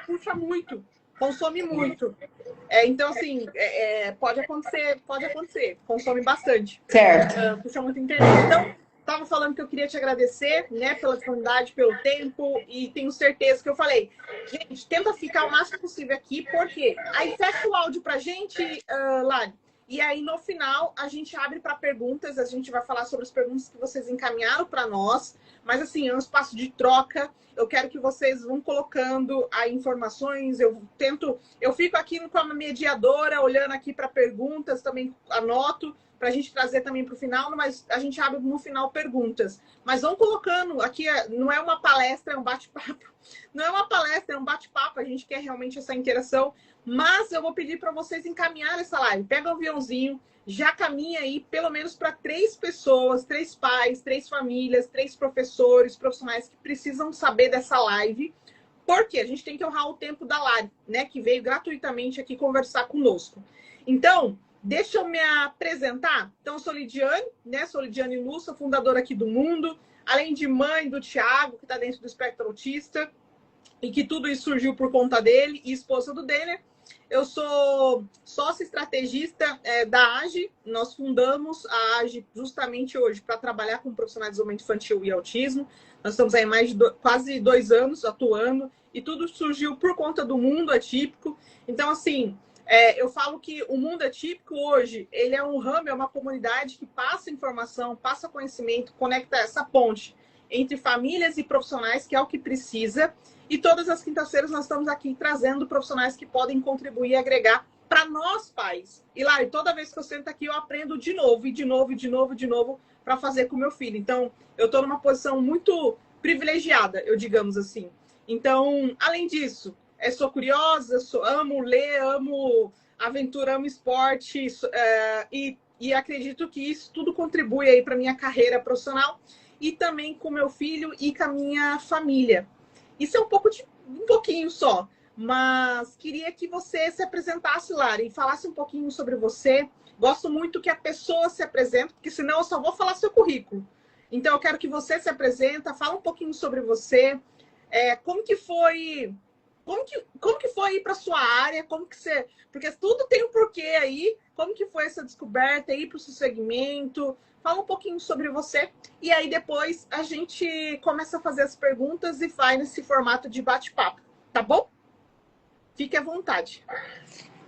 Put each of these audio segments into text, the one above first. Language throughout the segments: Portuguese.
puxa muito, consome muito. Então, assim, pode acontecer, consome bastante. Certo. Puxa muito internet. Então, estava falando que eu queria te agradecer, né, pela disponibilidade, pelo tempo, e tenho certeza que eu falei, gente, tenta ficar o máximo possível aqui, porque aí fecha o áudio pra gente, Lari, e aí no final a gente abre para perguntas, a gente vai falar sobre as perguntas que vocês encaminharam para nós, mas assim, é um espaço de troca, eu quero que vocês vão colocando aí informações, eu fico aqui como mediadora, olhando aqui para perguntas, também anoto, para a gente trazer também para o final, mas a gente abre no final perguntas. Mas vão colocando, aqui não é uma palestra, é um bate-papo. Não é uma palestra, é um bate-papo, a gente quer realmente essa interação. Mas eu vou pedir para vocês encaminharem essa live. Pega um aviãozinho, já caminha aí pelo menos para 3 pessoas, 3 pais, 3 famílias, 3 professores, profissionais que precisam saber dessa live. Porque a gente tem que honrar o tempo da live, né? Que veio gratuitamente aqui conversar conosco. Então, deixa eu me apresentar. Então, eu sou Lidiane, né? Sou Lidiane Lussa, fundadora aqui do Mundo. Além de mãe do Thiago, que está dentro do espectro autista. E que tudo isso surgiu por conta dele. E esposa do Denner. Eu sou sócia estrategista da AGE. Nós fundamos a AGE justamente hoje para trabalhar com profissionais de desenvolvimento infantil e autismo. Nós estamos aí mais de quase 2 anos atuando. E tudo surgiu por conta do mundo atípico. Então, assim, eu falo que o mundo atípico hoje, ele é um ramo, é uma comunidade que passa informação, passa conhecimento, conecta essa ponte entre famílias e profissionais, que é o que precisa. E todas as quintas-feiras nós estamos aqui trazendo profissionais que podem contribuir e agregar para nós, pais. E lá, toda vez que eu sento aqui, eu aprendo de novo, e de novo, e de novo, de novo, para fazer com o meu filho. Então, eu estou numa posição muito privilegiada, eu digamos assim. Então, além disso, sou curiosa, amo ler, amo aventura, amo esporte, e acredito que isso tudo contribui aí para minha carreira profissional e também com meu filho e com a minha família. Isso é um pouquinho só, mas queria que você se apresentasse, Lari, e falasse um pouquinho sobre você. Gosto muito que a pessoa se apresente, porque senão eu só vou falar seu currículo. Então, eu quero que você se apresenta, fala um pouquinho sobre você, como que foi... Como que foi ir para sua área? Como que você... Porque tudo tem um porquê aí. Como que foi essa descoberta, ir para o seu segmento? Fala um pouquinho sobre você. E aí depois a gente começa a fazer as perguntas e vai nesse formato de bate-papo. Tá bom? Fique à vontade.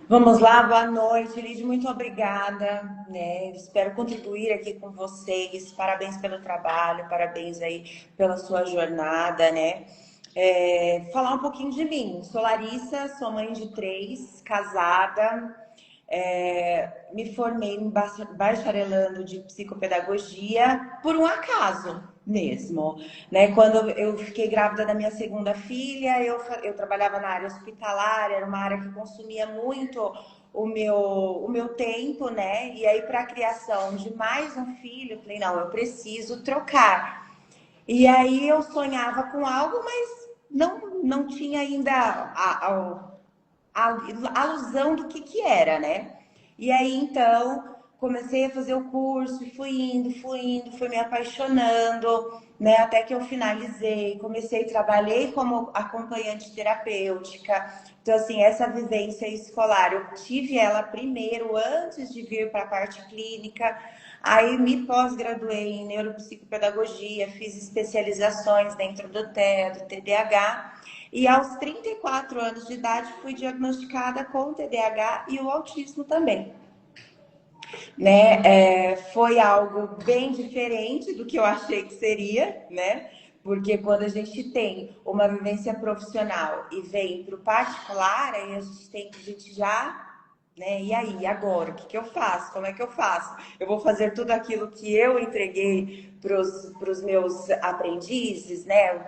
Vamos lá, boa noite, Lidy, muito obrigada, né? Espero contribuir aqui com vocês. Parabéns pelo trabalho, parabéns aí pela sua jornada, né? Falar um pouquinho de mim. Sou Larissa, sou mãe de 3, casada. Me formei em bacharelando de psicopedagogia por um acaso mesmo, né? Quando eu fiquei grávida da minha segunda filha, eu trabalhava na área hospitalar, era uma área que consumia muito o meu tempo, né? E aí, para a criação de mais um filho, eu falei, não, eu preciso trocar. E aí eu sonhava com algo, mas não tinha ainda a alusão do que era, né? E aí, então, comecei a fazer o curso, fui indo, fui me apaixonando, né? Até que eu finalizei, trabalhei como acompanhante terapêutica. Então, assim, essa vivência escolar, eu tive ela primeiro, antes de vir para a parte clínica. Aí me pós-graduei em neuropsicopedagogia, fiz especializações dentro do TEA, do TDAH. E aos 34 anos de idade fui diagnosticada com o TDAH e o autismo também. Né? Foi algo bem diferente do que eu achei que seria, né? Porque quando a gente tem uma vivência profissional e vem para o particular, aí a gente já... Né? E aí, agora? O que eu faço? Como é que eu faço? Eu vou fazer tudo aquilo que eu entreguei para os meus aprendizes, né?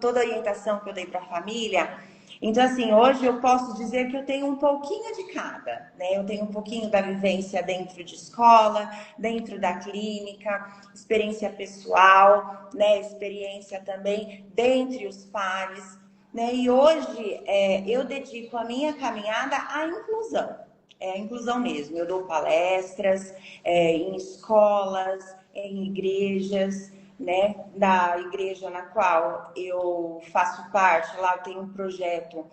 Toda a orientação que eu dei para a família. Então, assim, hoje eu posso dizer que eu tenho um pouquinho de cada, né? Eu tenho um pouquinho da vivência dentro de escola, dentro da clínica, experiência pessoal, né? Experiência também dentre os pares, né? E hoje eu dedico a minha caminhada à inclusão. A inclusão mesmo. Eu dou palestras em escolas, em igrejas, né? Da igreja na qual eu faço parte, lá tem um projeto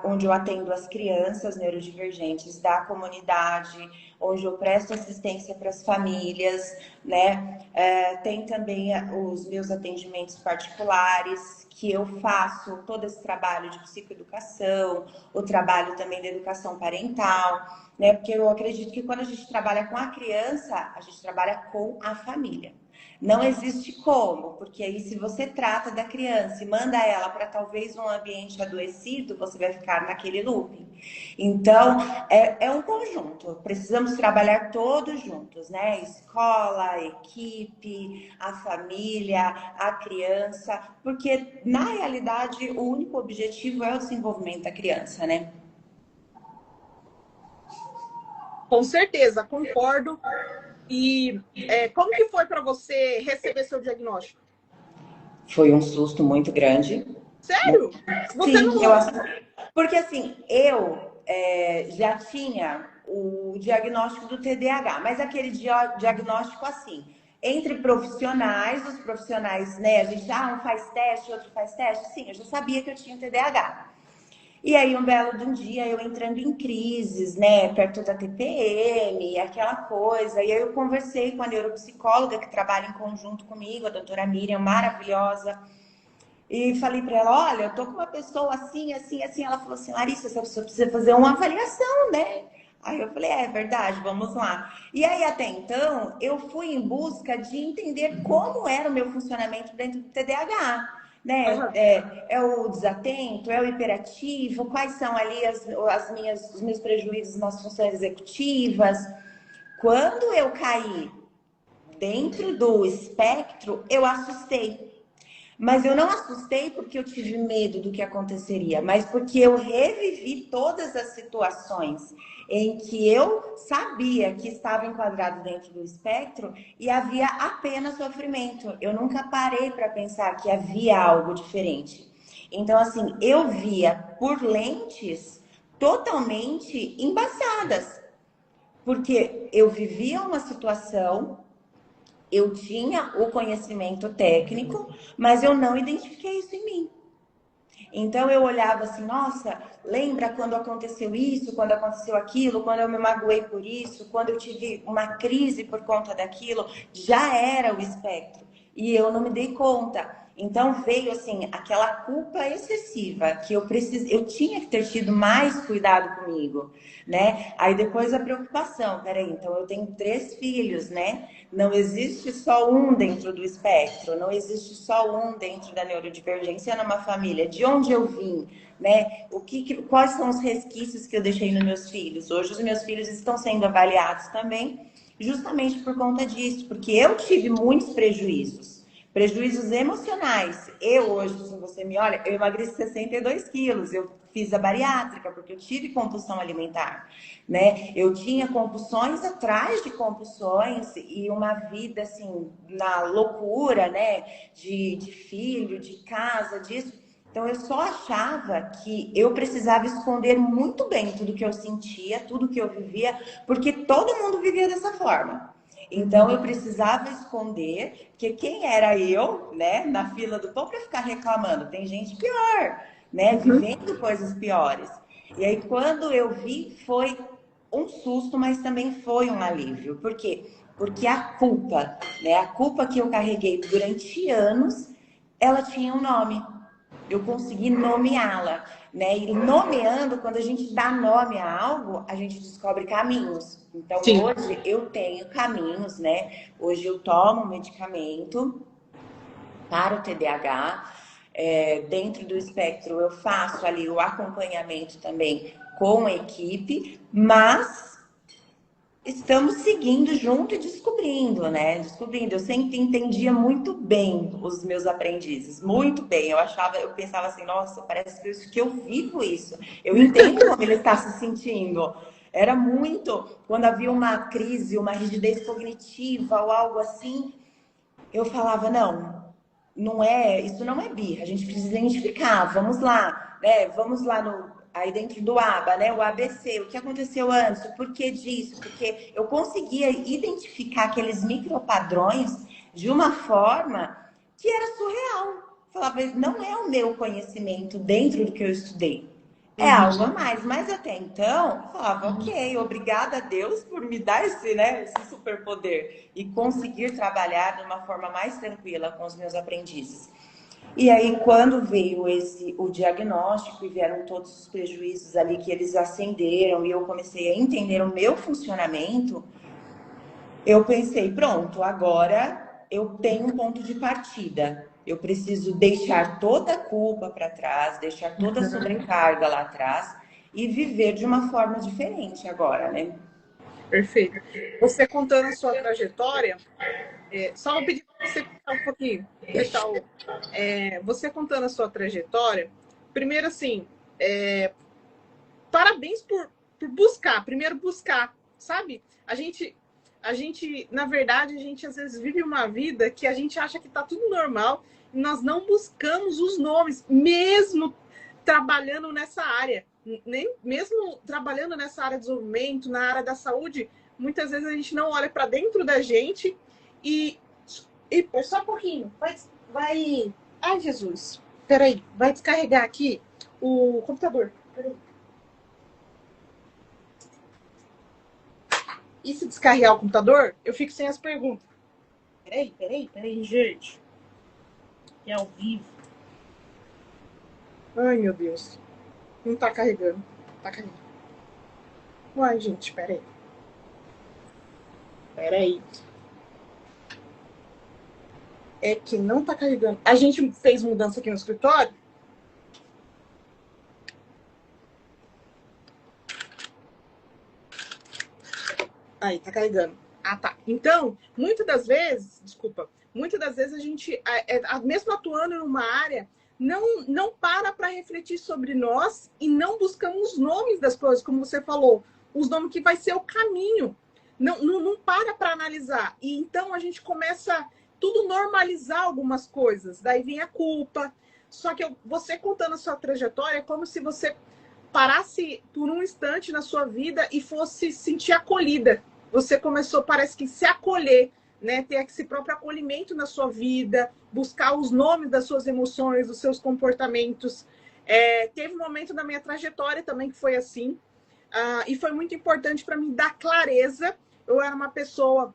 onde eu atendo as crianças neurodivergentes da comunidade, onde eu presto assistência para as famílias, né? Tem também os meus atendimentos particulares, que eu faço todo esse trabalho de psicoeducação, o trabalho também da educação parental, né? Porque eu acredito que quando a gente trabalha com a criança, a gente trabalha com a família. Não existe como, porque aí se você trata da criança e manda ela para talvez um ambiente adoecido, você vai ficar naquele looping. Então, é um conjunto. Precisamos trabalhar todos juntos, né? Escola, a equipe, a família, a criança, porque na realidade o único objetivo é o desenvolvimento da criança, né? Com certeza, concordo. E como que foi para você receber seu diagnóstico? Foi um susto muito grande. Sério? Você Sim, não... porque assim, eu já tinha o diagnóstico do TDAH, mas aquele diagnóstico assim, entre profissionais, os profissionais, né, a gente, um faz teste, outro faz teste, sim, eu já sabia que eu tinha TDAH. E aí, um belo de um dia, eu entrando em crises, né, perto da TPM, aquela coisa. E aí eu conversei com a neuropsicóloga que trabalha em conjunto comigo, a doutora Miriam, maravilhosa. E falei para ela, olha, eu tô com uma pessoa assim, assim, assim. Ela falou assim, Larissa, essa pessoa precisa fazer uma avaliação, né? Aí eu falei, é verdade, vamos lá. E aí, até então, eu fui em busca de entender como era o meu funcionamento dentro do TDAH. Né? Uhum. É o desatento, é o hiperativo, quais são ali os meus prejuízos nas funções executivas. Quando eu caí dentro do espectro, eu assustei. Mas eu não assustei porque eu tive medo do que aconteceria, mas porque eu revivi todas as situações em que eu sabia que estava enquadrado dentro do espectro e havia apenas sofrimento. Eu nunca parei para pensar que havia algo diferente. Então, assim, eu via por lentes totalmente embaçadas, porque eu vivia uma situação, eu tinha o conhecimento técnico, mas eu não identifiquei isso em mim. Então eu olhava assim, nossa, lembra quando aconteceu isso, quando aconteceu aquilo, quando eu me magoei por isso, quando eu tive uma crise por conta daquilo, já era o espectro. E eu não me dei conta. Então veio assim aquela culpa excessiva que eu tinha que ter tido mais cuidado comigo, né? Aí depois a preocupação, peraí, então eu tenho 3 filhos, né? Não existe só um dentro do espectro, não existe só um dentro da neurodivergência numa família. De onde eu vim, né? Quais são os resquícios que eu deixei nos meus filhos? Hoje os meus filhos estão sendo avaliados também, justamente por conta disso, porque eu tive muitos prejuízos. Prejuízos emocionais. Eu hoje, se você me olha, eu emagreci 62 quilos. Eu fiz a bariátrica porque eu tive compulsão alimentar, né? Eu tinha compulsões atrás de compulsões e uma vida, assim, na loucura, né? De filho, de casa, disso. Então, eu só achava que eu precisava esconder muito bem tudo que eu sentia, tudo que eu vivia, porque todo mundo vivia dessa forma. Então eu precisava esconder que quem era eu, né, na fila do pão para ficar reclamando. Tem gente pior, né, vivendo coisas piores. E aí quando eu vi, foi um susto, mas também foi um alívio. Por quê? Porque a culpa, né, a culpa que eu carreguei durante anos, ela tinha um nome. Eu consegui nomeá-la, né? E nomeando, quando a gente dá nome a algo, a gente descobre caminhos. Então, Sim. hoje eu tenho caminhos, né? Hoje eu tomo medicamento para o TDAH. Dentro do espectro, eu faço ali o acompanhamento também com a equipe, mas estamos seguindo junto e descobrindo, né? Descobrindo. Eu sempre entendia muito bem os meus aprendizes, muito bem. Eu pensava assim, nossa, parece que eu vivo isso. Eu entendo como ele está se sentindo. Era muito, quando havia uma crise, uma rigidez cognitiva ou algo assim, eu falava, isso não é birra, a gente precisa identificar, vamos lá, né? Vamos lá aí dentro do ABA, né? O ABC, o que aconteceu antes, o porquê disso, porque eu conseguia identificar aqueles micropadrões de uma forma que era surreal. Falava, não é o meu conhecimento dentro do que eu estudei. É algo a Uhum. mais, mas até então eu falava, ok, obrigada a Deus por me dar esse, né, esse superpoder e conseguir trabalhar de uma forma mais tranquila com os meus aprendizes. E aí, quando veio o diagnóstico e vieram todos os prejuízos ali que eles acenderam e eu comecei a entender o meu funcionamento, eu pensei, pronto, agora eu tenho um ponto de partida. Eu preciso deixar toda a culpa para trás, deixar toda a sobrecarga lá atrás e viver de uma forma diferente agora, né? Perfeito. Você contando a sua trajetória, só vou pedir para você ficar um pouquinho, fechar o. Você contando a sua trajetória, primeiro assim, parabéns por buscar, primeiro buscar, sabe? Na verdade, a gente às vezes vive uma vida que a gente acha que tá tudo normal e nós não buscamos os nomes, mesmo trabalhando nessa área, nem mesmo trabalhando nessa área de desenvolvimento, na área da saúde, muitas vezes a gente não olha para dentro da gente e, só um pouquinho, vai, ai Jesus, peraí, vai descarregar aqui o computador. Peraí. E se descarregar o computador, eu fico sem as perguntas. Peraí, gente. É ao vivo. Ai, meu Deus. Não tá carregando. Tá carregando. Uai, gente, peraí. É que não tá carregando. A gente fez mudança aqui no escritório. Aí, tá carregando. Ah, tá. Então, muitas das vezes, desculpa, muitas das vezes a gente, mesmo atuando numa área, não para refletir sobre nós e não buscamos os nomes das coisas, como você falou, os nomes que vai ser o caminho. Não para analisar. E então a gente começa tudo normalizar algumas coisas. Daí vem a culpa. Só que você contando a sua trajetória é como se você parasse por um instante na sua vida e fosse sentir acolhida. Você começou, parece que, se acolher, né? Ter esse próprio acolhimento na sua vida, buscar os nomes das suas emoções, dos seus comportamentos. Teve um momento na minha trajetória também que foi assim, e foi muito importante para mim dar clareza. Eu era uma pessoa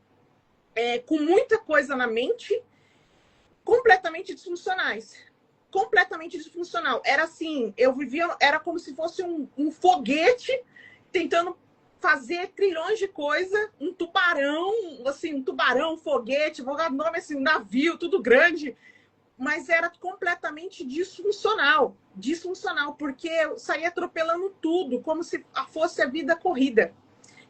com muita coisa na mente, completamente disfuncionais. Completamente disfuncional. Era assim, eu vivia, era como se fosse um foguete tentando fazer trilhões de coisas, um tubarão, assim, um tubarão, um foguete, vou dar nome assim, um navio, tudo grande, mas era completamente disfuncional. Disfuncional, porque eu saía atropelando tudo, como se fosse a vida corrida.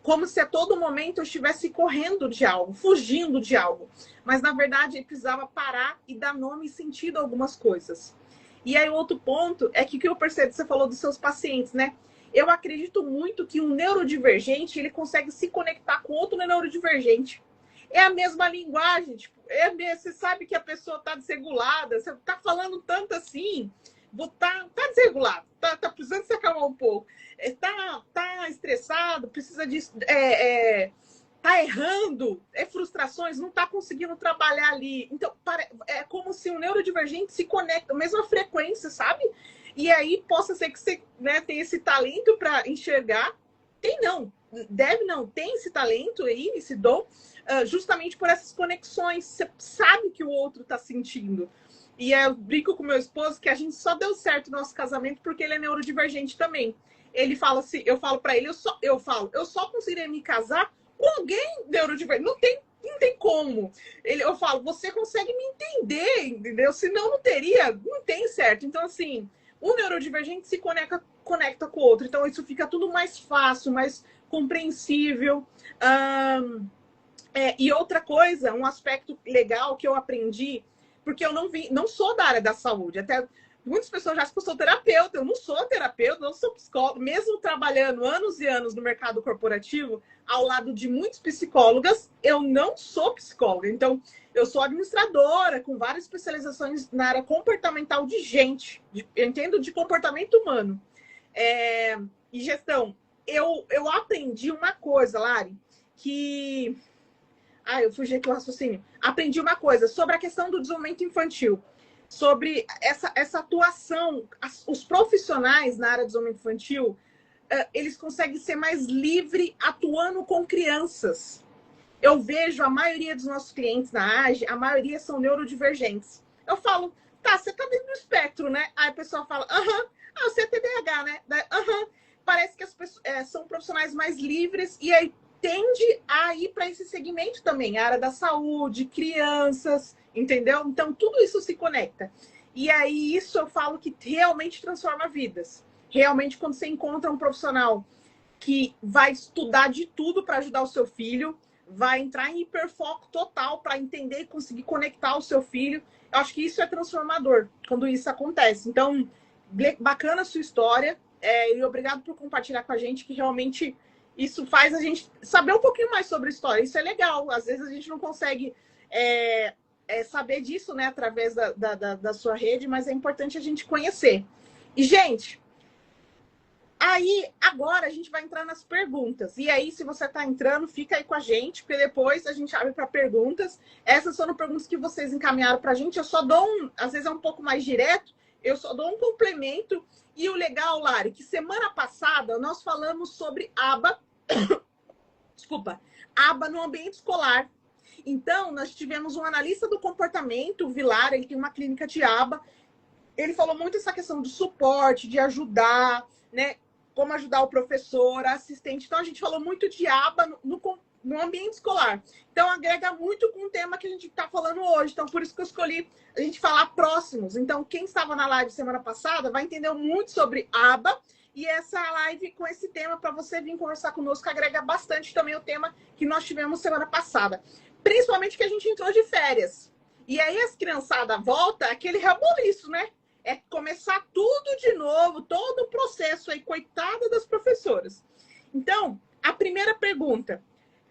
Como se a todo momento eu estivesse correndo de algo, fugindo de algo. Mas, na verdade, eu precisava parar e dar nome e sentido a algumas coisas. E aí, outro ponto é que o que eu percebo, você falou dos seus pacientes, né? Eu acredito muito que um neurodivergente, ele consegue se conectar com outro neurodivergente. É a mesma linguagem, tipo, você sabe que a pessoa está desregulada, você está falando tanto assim, tá desregulado, tá precisando se acalmar um pouco, tá estressado, precisa de. Tá errando, frustrações, não tá conseguindo trabalhar ali. Então, é como se um neurodivergente se conecta, a mesma frequência, sabe? E aí possa ser que você, né, tenha esse talento para enxergar. Tem esse talento aí, esse dom, justamente por essas conexões. Você sabe que o outro está sentindo. E eu brinco com meu esposo que a gente só deu certo no nosso casamento porque ele é neurodivergente também. Ele fala assim, eu falo para ele, eu só conseguirei me casar com alguém neurodivergente. Não tem como. Eu falo, você consegue me entender, entendeu? Senão não tem certo. Então, assim, o neurodivergente se conecta com o outro. Então, isso fica tudo mais fácil, mais compreensível. E outra coisa, um aspecto legal que eu aprendi, porque eu não sou da área da saúde, até muitas pessoas já acham que eu sou terapeuta, eu não sou terapeuta, não sou psicóloga, mesmo trabalhando anos e anos no mercado corporativo, ao lado de muitas psicólogas, eu não sou psicóloga, então eu sou administradora, com várias especializações na área comportamental de gente, eu entendo de comportamento humano, e gestão. Eu aprendi uma coisa, Lari, que eu fugi aqui o raciocínio. Aprendi uma coisa sobre a questão do desenvolvimento infantil. sobre essa atuação. Os profissionais na área de desenvolvimento infantil, eles conseguem ser mais livres atuando com crianças. Eu vejo a maioria dos nossos clientes na AGE, a maioria são neurodivergentes. Eu falo, tá, você tá dentro do espectro, né? Aí a pessoa fala, aham, você é TDAH, né? Aham. Parece que as pessoas são profissionais mais livres e aí tende a ir para esse segmento também, a área da saúde, crianças, entendeu? Então, tudo isso se conecta. E aí, isso eu falo que realmente transforma vidas. Realmente, quando você encontra um profissional que vai estudar de tudo para ajudar o seu filho, vai entrar em hiperfoco total para entender e conseguir conectar o seu filho. Eu acho que isso é transformador quando isso acontece. Então, bacana a sua história, e obrigado por compartilhar com a gente, que realmente isso faz a gente saber um pouquinho mais sobre a história. Isso é legal. Às vezes a gente não consegue saber disso, né, através da sua rede, mas é importante a gente conhecer. E, gente, aí, agora a gente vai entrar nas perguntas. E aí, se você está entrando, fica aí com a gente, porque depois a gente abre para perguntas. Essas foram perguntas que vocês encaminharam para a gente. Eu só dou às vezes é um pouco mais direto, eu só dou um complemento. E o legal, Lari, que semana passada nós falamos sobre aba, desculpa, aba no ambiente escolar. Então, nós tivemos um analista do comportamento, o Vilar, ele tem uma clínica de aba. Ele falou muito essa questão do suporte, de ajudar, né? Como ajudar o professor, a assistente. Então, a gente falou muito de aba no ambiente escolar. Então, agrega muito com o tema que a gente está falando hoje. Então, por isso que eu escolhi a gente falar próximos. Então, quem estava na live semana passada vai entender muito sobre aba. E essa live com esse tema, para você vir conversar conosco, agrega bastante também o tema que nós tivemos semana passada. Principalmente que a gente entrou de férias. E aí, as criançadas voltam, aquele reboliço, né? É começar tudo de novo, todo o processo aí, coitada das professoras. Então, a primeira pergunta.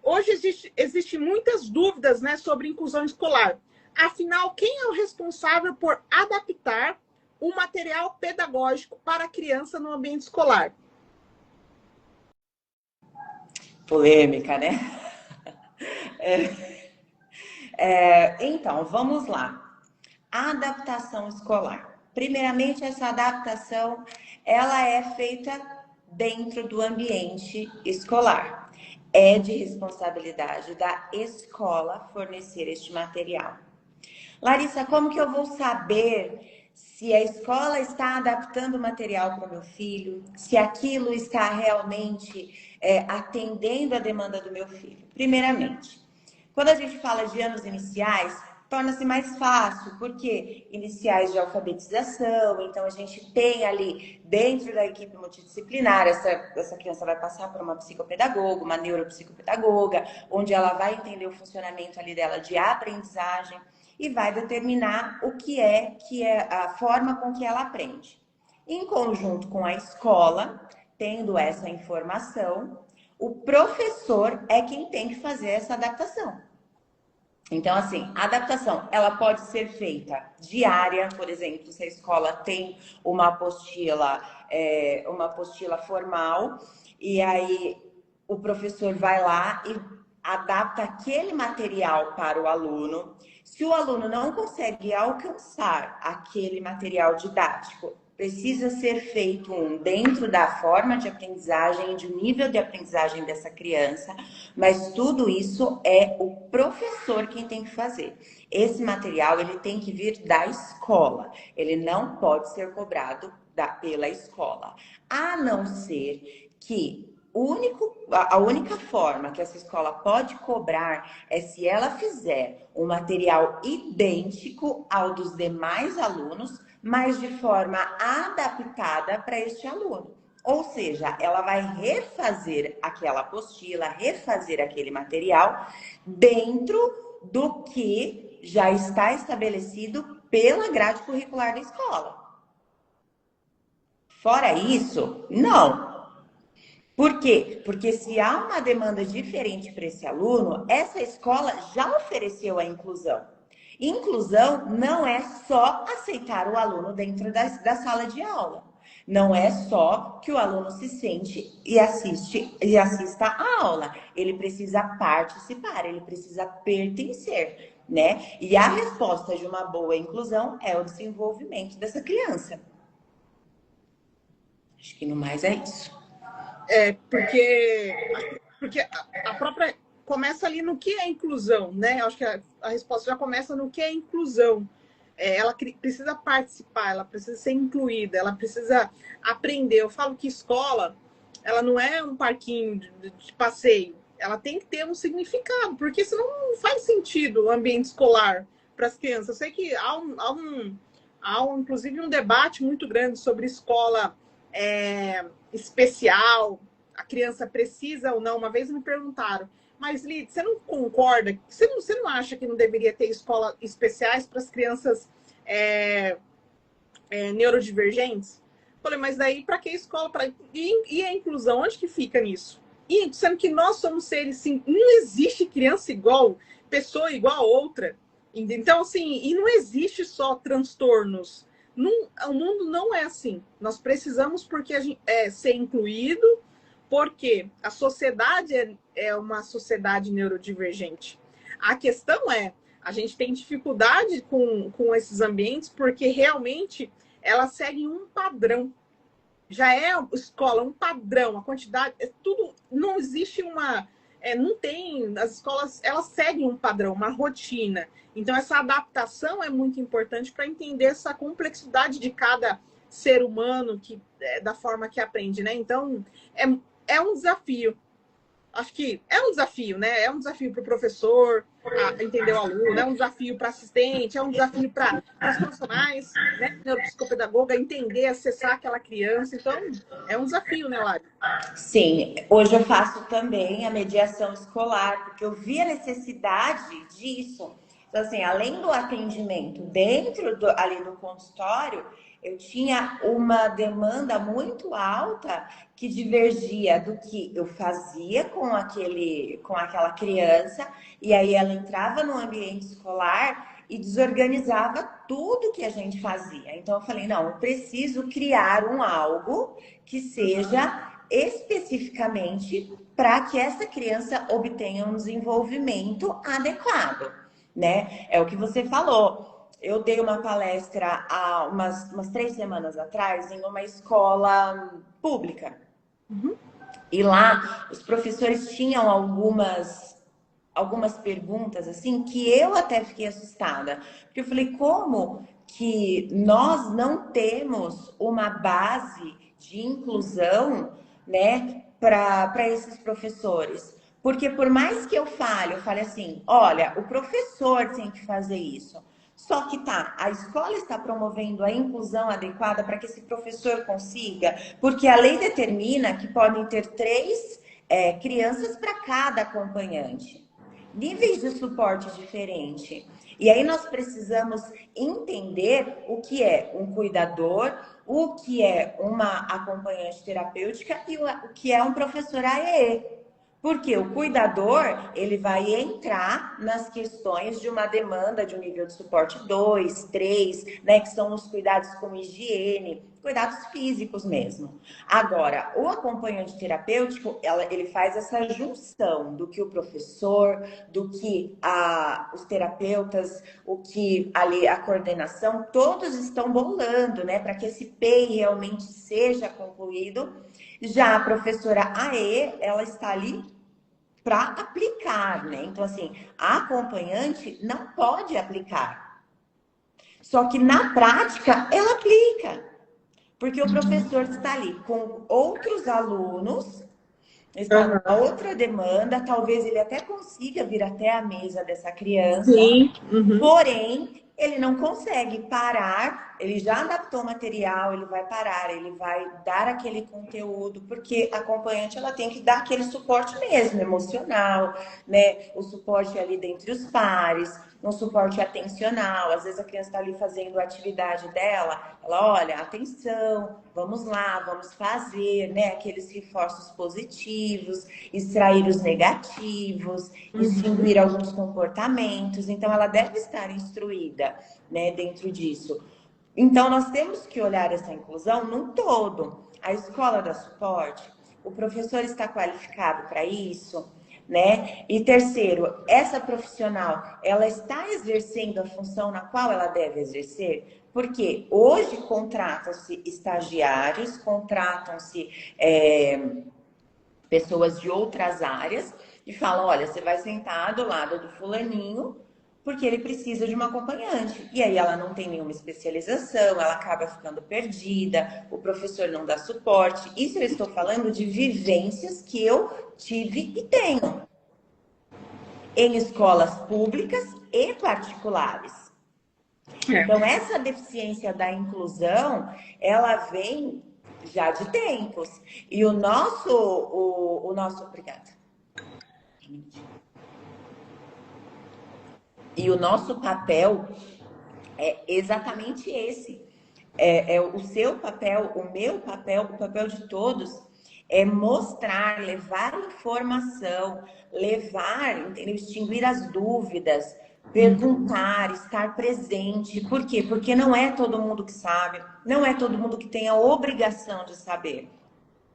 Hoje existe muitas dúvidas, né, sobre inclusão escolar. Afinal, quem é o responsável por adaptar o material pedagógico para a criança no ambiente escolar? Polêmica, né? Então, vamos lá. Adaptação escolar. Primeiramente, essa adaptação, ela é feita dentro do ambiente escolar. É de responsabilidade da escola fornecer este material. Larissa, como que eu vou saber se a escola está adaptando o material para o meu filho, se aquilo está realmente atendendo a demanda do meu filho? Primeiramente, quando a gente fala de anos iniciais, torna-se mais fácil, porque iniciais de alfabetização, então a gente tem ali, dentro da equipe multidisciplinar, essa criança vai passar por uma psicopedagoga, uma neuropsicopedagoga, onde ela vai entender o funcionamento ali dela de aprendizagem e vai determinar o que é a forma com que ela aprende. Em conjunto com a escola, tendo essa informação, o professor é quem tem que fazer essa adaptação. Então, assim, a adaptação, ela pode ser feita diária, por exemplo, se a escola tem uma apostila formal, e aí o professor vai lá e adapta aquele material para o aluno. Se o aluno não consegue alcançar aquele material didático, precisa ser feito dentro da forma de aprendizagem, do nível de aprendizagem dessa criança, mas tudo isso é o professor quem tem que fazer. Esse material, ele tem que vir da escola, ele não pode ser cobrado pela escola, a não ser que a única forma que essa escola pode cobrar é se ela fizer um material idêntico ao dos demais alunos, mas de forma adaptada para este aluno. Ou seja, ela vai refazer aquela apostila, refazer aquele material dentro do que já está estabelecido pela grade curricular da escola. Fora isso, não. Por quê? Porque se há uma demanda diferente para esse aluno, essa escola já ofereceu a inclusão. Inclusão não é só aceitar o aluno dentro da sala de aula. Não é só que o aluno se sente e assista a aula. Ele precisa participar, ele precisa pertencer. né? E a resposta de uma boa inclusão é o desenvolvimento dessa criança. Acho que no mais é isso. Porque a própria começa ali no que é inclusão, né? Acho que a resposta já começa no que é inclusão. Ela precisa participar, ela precisa ser incluída, ela precisa aprender. Eu falo que escola, ela não é um parquinho de passeio, ela tem que ter um significado, porque senão não faz sentido o ambiente escolar para as crianças. Eu sei que inclusive, um debate muito grande sobre escola especial, a criança precisa ou não. Uma vez me perguntaram, mas Lid, você não concorda? Você não acha que não deveria ter escolas especiais para as crianças neurodivergentes? Falei, mas daí para que escola? E a inclusão, onde que fica nisso? E sendo que nós somos seres, sim, não existe criança igual, pessoa igual a outra. Então, assim, e não existe só transtornos. O mundo não é assim. Nós precisamos porque a gente, ser incluído, porque a sociedade é uma sociedade neurodivergente. A questão a gente tem dificuldade com esses ambientes porque realmente elas seguem um padrão. Já é escola, um padrão, a quantidade, tudo, não existe não tem, as escolas, elas seguem um padrão, uma rotina. Então, essa adaptação é muito importante para entender essa complexidade de cada ser humano da forma que aprende, né? Então, é um desafio. Acho que é um desafio, né? É um desafio para o professor a entender o aluno, é um desafio para assistente, é um desafio para as profissionais, né? Neuropsicopedagoga, entender, acessar aquela criança. Então, é um desafio, né, Lari? Sim, hoje eu faço também a mediação escolar, porque eu vi a necessidade disso. Então, assim, além do atendimento dentro ali do consultório, eu tinha uma demanda muito alta que divergia do que eu fazia com aquela criança, e aí ela entrava no ambiente escolar e desorganizava tudo que a gente fazia. Então eu falei, não, eu preciso criar algo que seja especificamente para que essa criança obtenha um desenvolvimento adequado, né? É o que você falou. Eu dei uma palestra há umas 3 semanas atrás em uma escola pública. Uhum. E lá os professores tinham algumas perguntas assim que eu até fiquei assustada. Porque eu falei, como que nós não temos uma base de inclusão, né, para esses professores? Porque por mais que eu fale assim, olha, o professor tem que fazer isso. Só que a escola está promovendo a inclusão adequada para que esse professor consiga, porque a lei determina que podem ter 3 crianças para cada acompanhante. Níveis de suporte diferente. E aí nós precisamos entender o que é um cuidador, o que é uma acompanhante terapêutica e o que é um professor AEE. Porque o cuidador, ele vai entrar nas questões de uma demanda de um nível de suporte 2, 3, né, que são os cuidados com higiene, cuidados físicos mesmo. Agora, o acompanhante terapêutico, ele faz essa junção do que o professor, do que os terapeutas, o que ali a coordenação, todos estão bolando, né, para que esse PEI realmente seja concluído. Já a professora AE, ela está ali para aplicar, né? Então, assim, a acompanhante não pode aplicar. Só que na prática, ela aplica. Porque o professor está ali com outros alunos, está numa outra demanda, talvez ele até consiga vir até a mesa dessa criança. Sim. Uhum. Porém, ele não consegue parar, ele já adaptou o material, ele vai parar, ele vai dar aquele conteúdo, porque a acompanhante ela tem que dar aquele suporte mesmo, emocional, né? O suporte ali dentre os pares, um suporte atencional. Às vezes a criança está ali fazendo a atividade dela, ela olha, atenção, vamos lá, vamos fazer, né? Aqueles reforços positivos, extrair os negativos, extinguir alguns comportamentos. Então, ela deve estar instruída, né, dentro disso. Então, nós temos que olhar essa inclusão num todo. A escola dá suporte, o professor está qualificado para isso, né? E terceiro, essa profissional, ela está exercendo a função na qual ela deve exercer? Porque hoje contratam-se estagiários, contratam-se pessoas de outras áreas e falam, olha, você vai sentar do lado do fulaninho porque ele precisa de uma acompanhante. E aí ela não tem nenhuma especialização, ela acaba ficando perdida, o professor não dá suporte. Isso eu estou falando de vivências que eu tive e tenho em escolas públicas e particulares. Então, essa deficiência da inclusão, ela vem já de tempos. E o nosso, obrigada. E o nosso papel é exatamente esse. É o seu papel, o meu papel, o papel de todos é mostrar, levar informação, levar, entendeu? Extinguir as dúvidas, perguntar, estar presente. Por quê? Porque não é todo mundo que sabe, não é todo mundo que tem a obrigação de saber.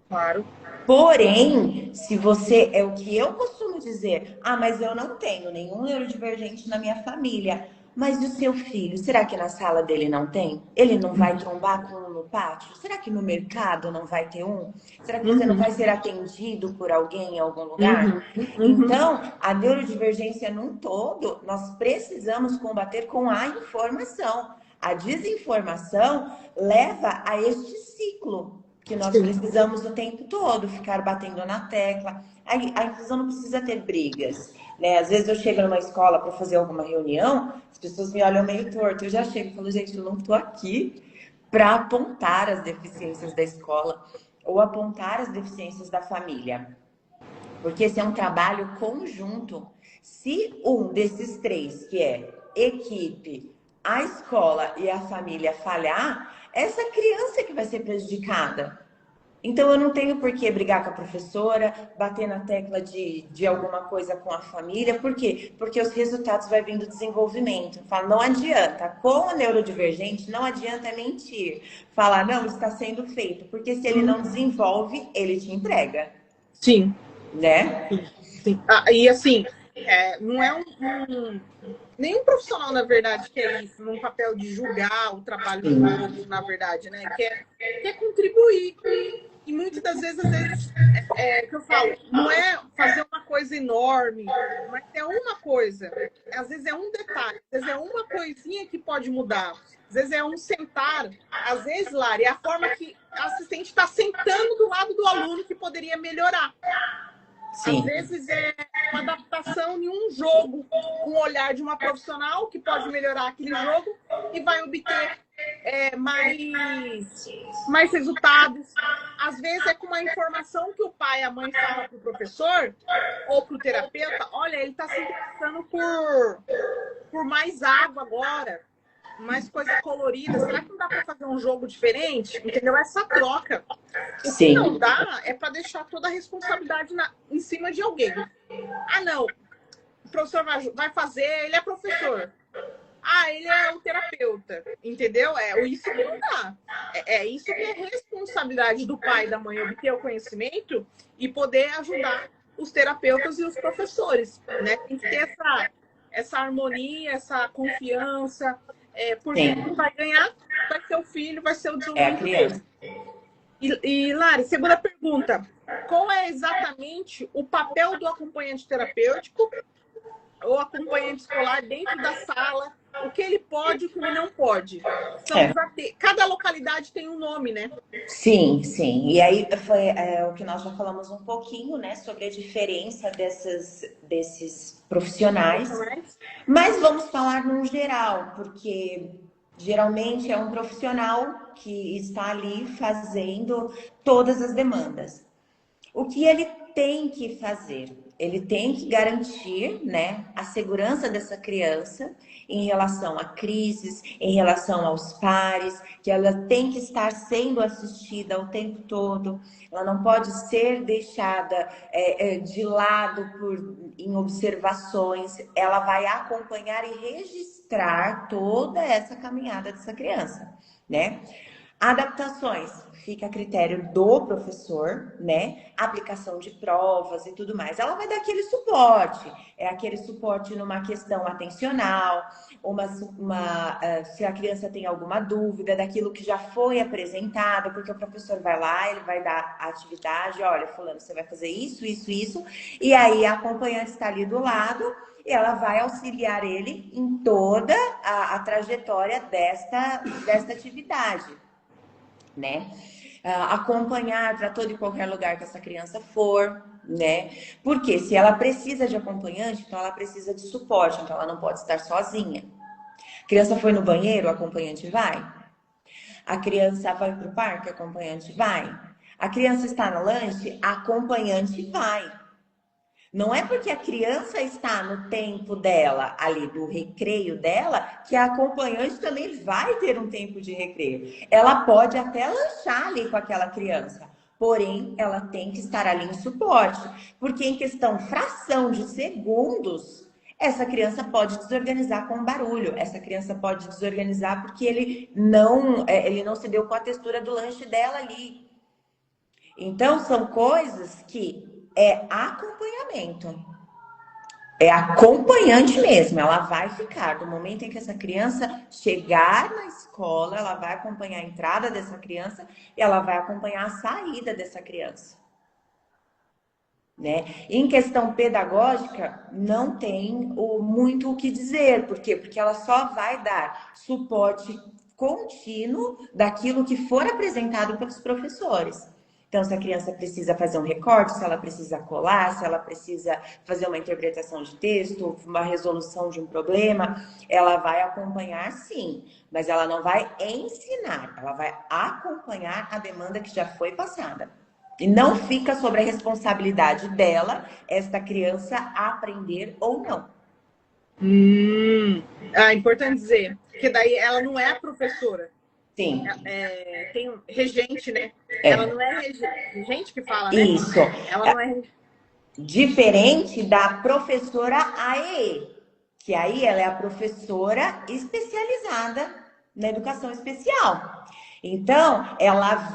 Claro. Porém, se você, é o que eu costumo dizer, mas eu não tenho nenhum neurodivergente na minha família. Mas e o seu filho? Será que na sala dele não tem? Ele não vai trombar com um no pátio? Será que no mercado não vai ter um? Será que você não vai ser atendido por alguém em algum lugar? Então, a neurodivergência num todo, nós precisamos combater com a informação. A desinformação leva a este ciclo que nós precisamos o tempo todo ficar batendo na tecla. A inclusão não precisa ter brigas, né? Às vezes eu chego numa escola para fazer alguma reunião, as pessoas me olham meio torto. Eu já chego e falo, gente, eu não estou aqui para apontar as deficiências da escola ou apontar as deficiências da família. Porque esse é um trabalho conjunto. Se um desses três, que é equipe, a escola e a família falhar, essa criança que vai ser prejudicada. Então, eu não tenho por que brigar com a professora, bater na tecla de alguma coisa com a família. Por quê? Porque os resultados vão vir do desenvolvimento. Fala, não adianta. Com o neurodivergente, não adianta mentir. Falar, não, está sendo feito. Porque se ele não desenvolve, ele te entrega. Sim. Né? Sim. E assim, não é nenhum profissional, na verdade, que é isso, num papel de julgar o trabalho do outro, na verdade, né? Quer contribuir. E muitas das vezes, que eu falo, não é fazer uma coisa enorme, mas é uma coisa. Às vezes é um detalhe, às vezes é uma coisinha que pode mudar. Às vezes é um sentar. Às vezes, Lari, é a forma que a assistente está sentando do lado do aluno que poderia melhorar. Sim. Às vezes é uma adaptação em um jogo, um olhar de uma profissional que pode melhorar aquele jogo e vai obter mais resultados. Às vezes é com uma informação que o pai e a mãe falam para o professor ou para o terapeuta, olha, ele está se interessando por mais água agora, mais coisa colorida. Será que não dá para fazer um jogo diferente? Entendeu? Essa troca. O que não dá é para deixar toda a responsabilidade em cima de alguém. Não, o professor vai fazer, ele é professor. Ele é o terapeuta. Entendeu? Isso que não dá. Isso que é responsabilidade do pai e da mãe obter o conhecimento e poder ajudar os terapeutas e os professores. Né? Tem que ter essa harmonia, essa confiança. Porque quem vai ganhar vai ser o filho, vai ser o desenvolvimento dele. E Lari, segunda pergunta. Qual é exatamente o papel do acompanhante terapêutico ou acompanhante escolar dentro da sala? O que ele pode e o que ele não pode? Cada localidade tem um nome, né? Sim, sim. E aí foi o que nós já falamos um pouquinho, né? Sobre a diferença desses profissionais. Mas vamos falar no geral, porque geralmente é um profissional que está ali fazendo todas as demandas. O que ele tem que fazer? Ele tem que garantir, né, a segurança dessa criança em relação a crises, em relação aos pares, que ela tem que estar sendo assistida o tempo todo, ela não pode ser deixada de lado em observações, ela vai acompanhar e registrar toda essa caminhada dessa criança, né? Adaptações, fica a critério do professor, né? Aplicação de provas e tudo mais. Ela vai dar aquele suporte, é aquele suporte numa questão atencional, se a criança tem alguma dúvida daquilo que já foi apresentado, porque o professor vai lá, ele vai dar a atividade, olha, fulano, você vai fazer isso, isso, isso, e aí a acompanhante está ali do lado, e ela vai auxiliar ele em toda a trajetória desta atividade, né? Acompanhar para todo e qualquer lugar que essa criança for, né? Porque se ela precisa de acompanhante, então ela precisa de suporte, então ela não pode estar sozinha. A criança foi no banheiro, o acompanhante vai. A criança vai para o parque, o acompanhante vai. A criança está no lanche, a acompanhante vai. Não é porque a criança está no tempo dela, ali do recreio dela, que a acompanhante também vai ter um tempo de recreio. Ela pode até lanchar ali com aquela criança, porém, ela tem que estar ali em suporte, porque em questão fração de segundos, essa criança pode desorganizar com barulho, essa criança pode desorganizar porque ele não se deu com a textura do lanche dela ali. Então, são coisas que é acompanhamento. É acompanhante mesmo. Ela vai ficar, do momento em que essa criança chegar na escola, ela vai acompanhar a entrada dessa criança e ela vai acompanhar a saída dessa criança. Né? Em questão pedagógica, não tem muito o que dizer. Por quê? Porque ela só vai dar suporte contínuo daquilo que for apresentado pelos professores. Então, se a criança precisa fazer um recorte, se ela precisa colar, se ela precisa fazer uma interpretação de texto, uma resolução de um problema, ela vai acompanhar sim, mas ela não vai ensinar, ela vai acompanhar a demanda que já foi passada. E não fica sobre a responsabilidade dela, esta criança, aprender ou não. É importante dizer, porque daí ela não é a professora. Sim. Tem um regente, né? Ela não é regente que fala, né? Isso. Ela não é diferente da professora AEE, que aí ela é a professora especializada na educação especial. Então, ela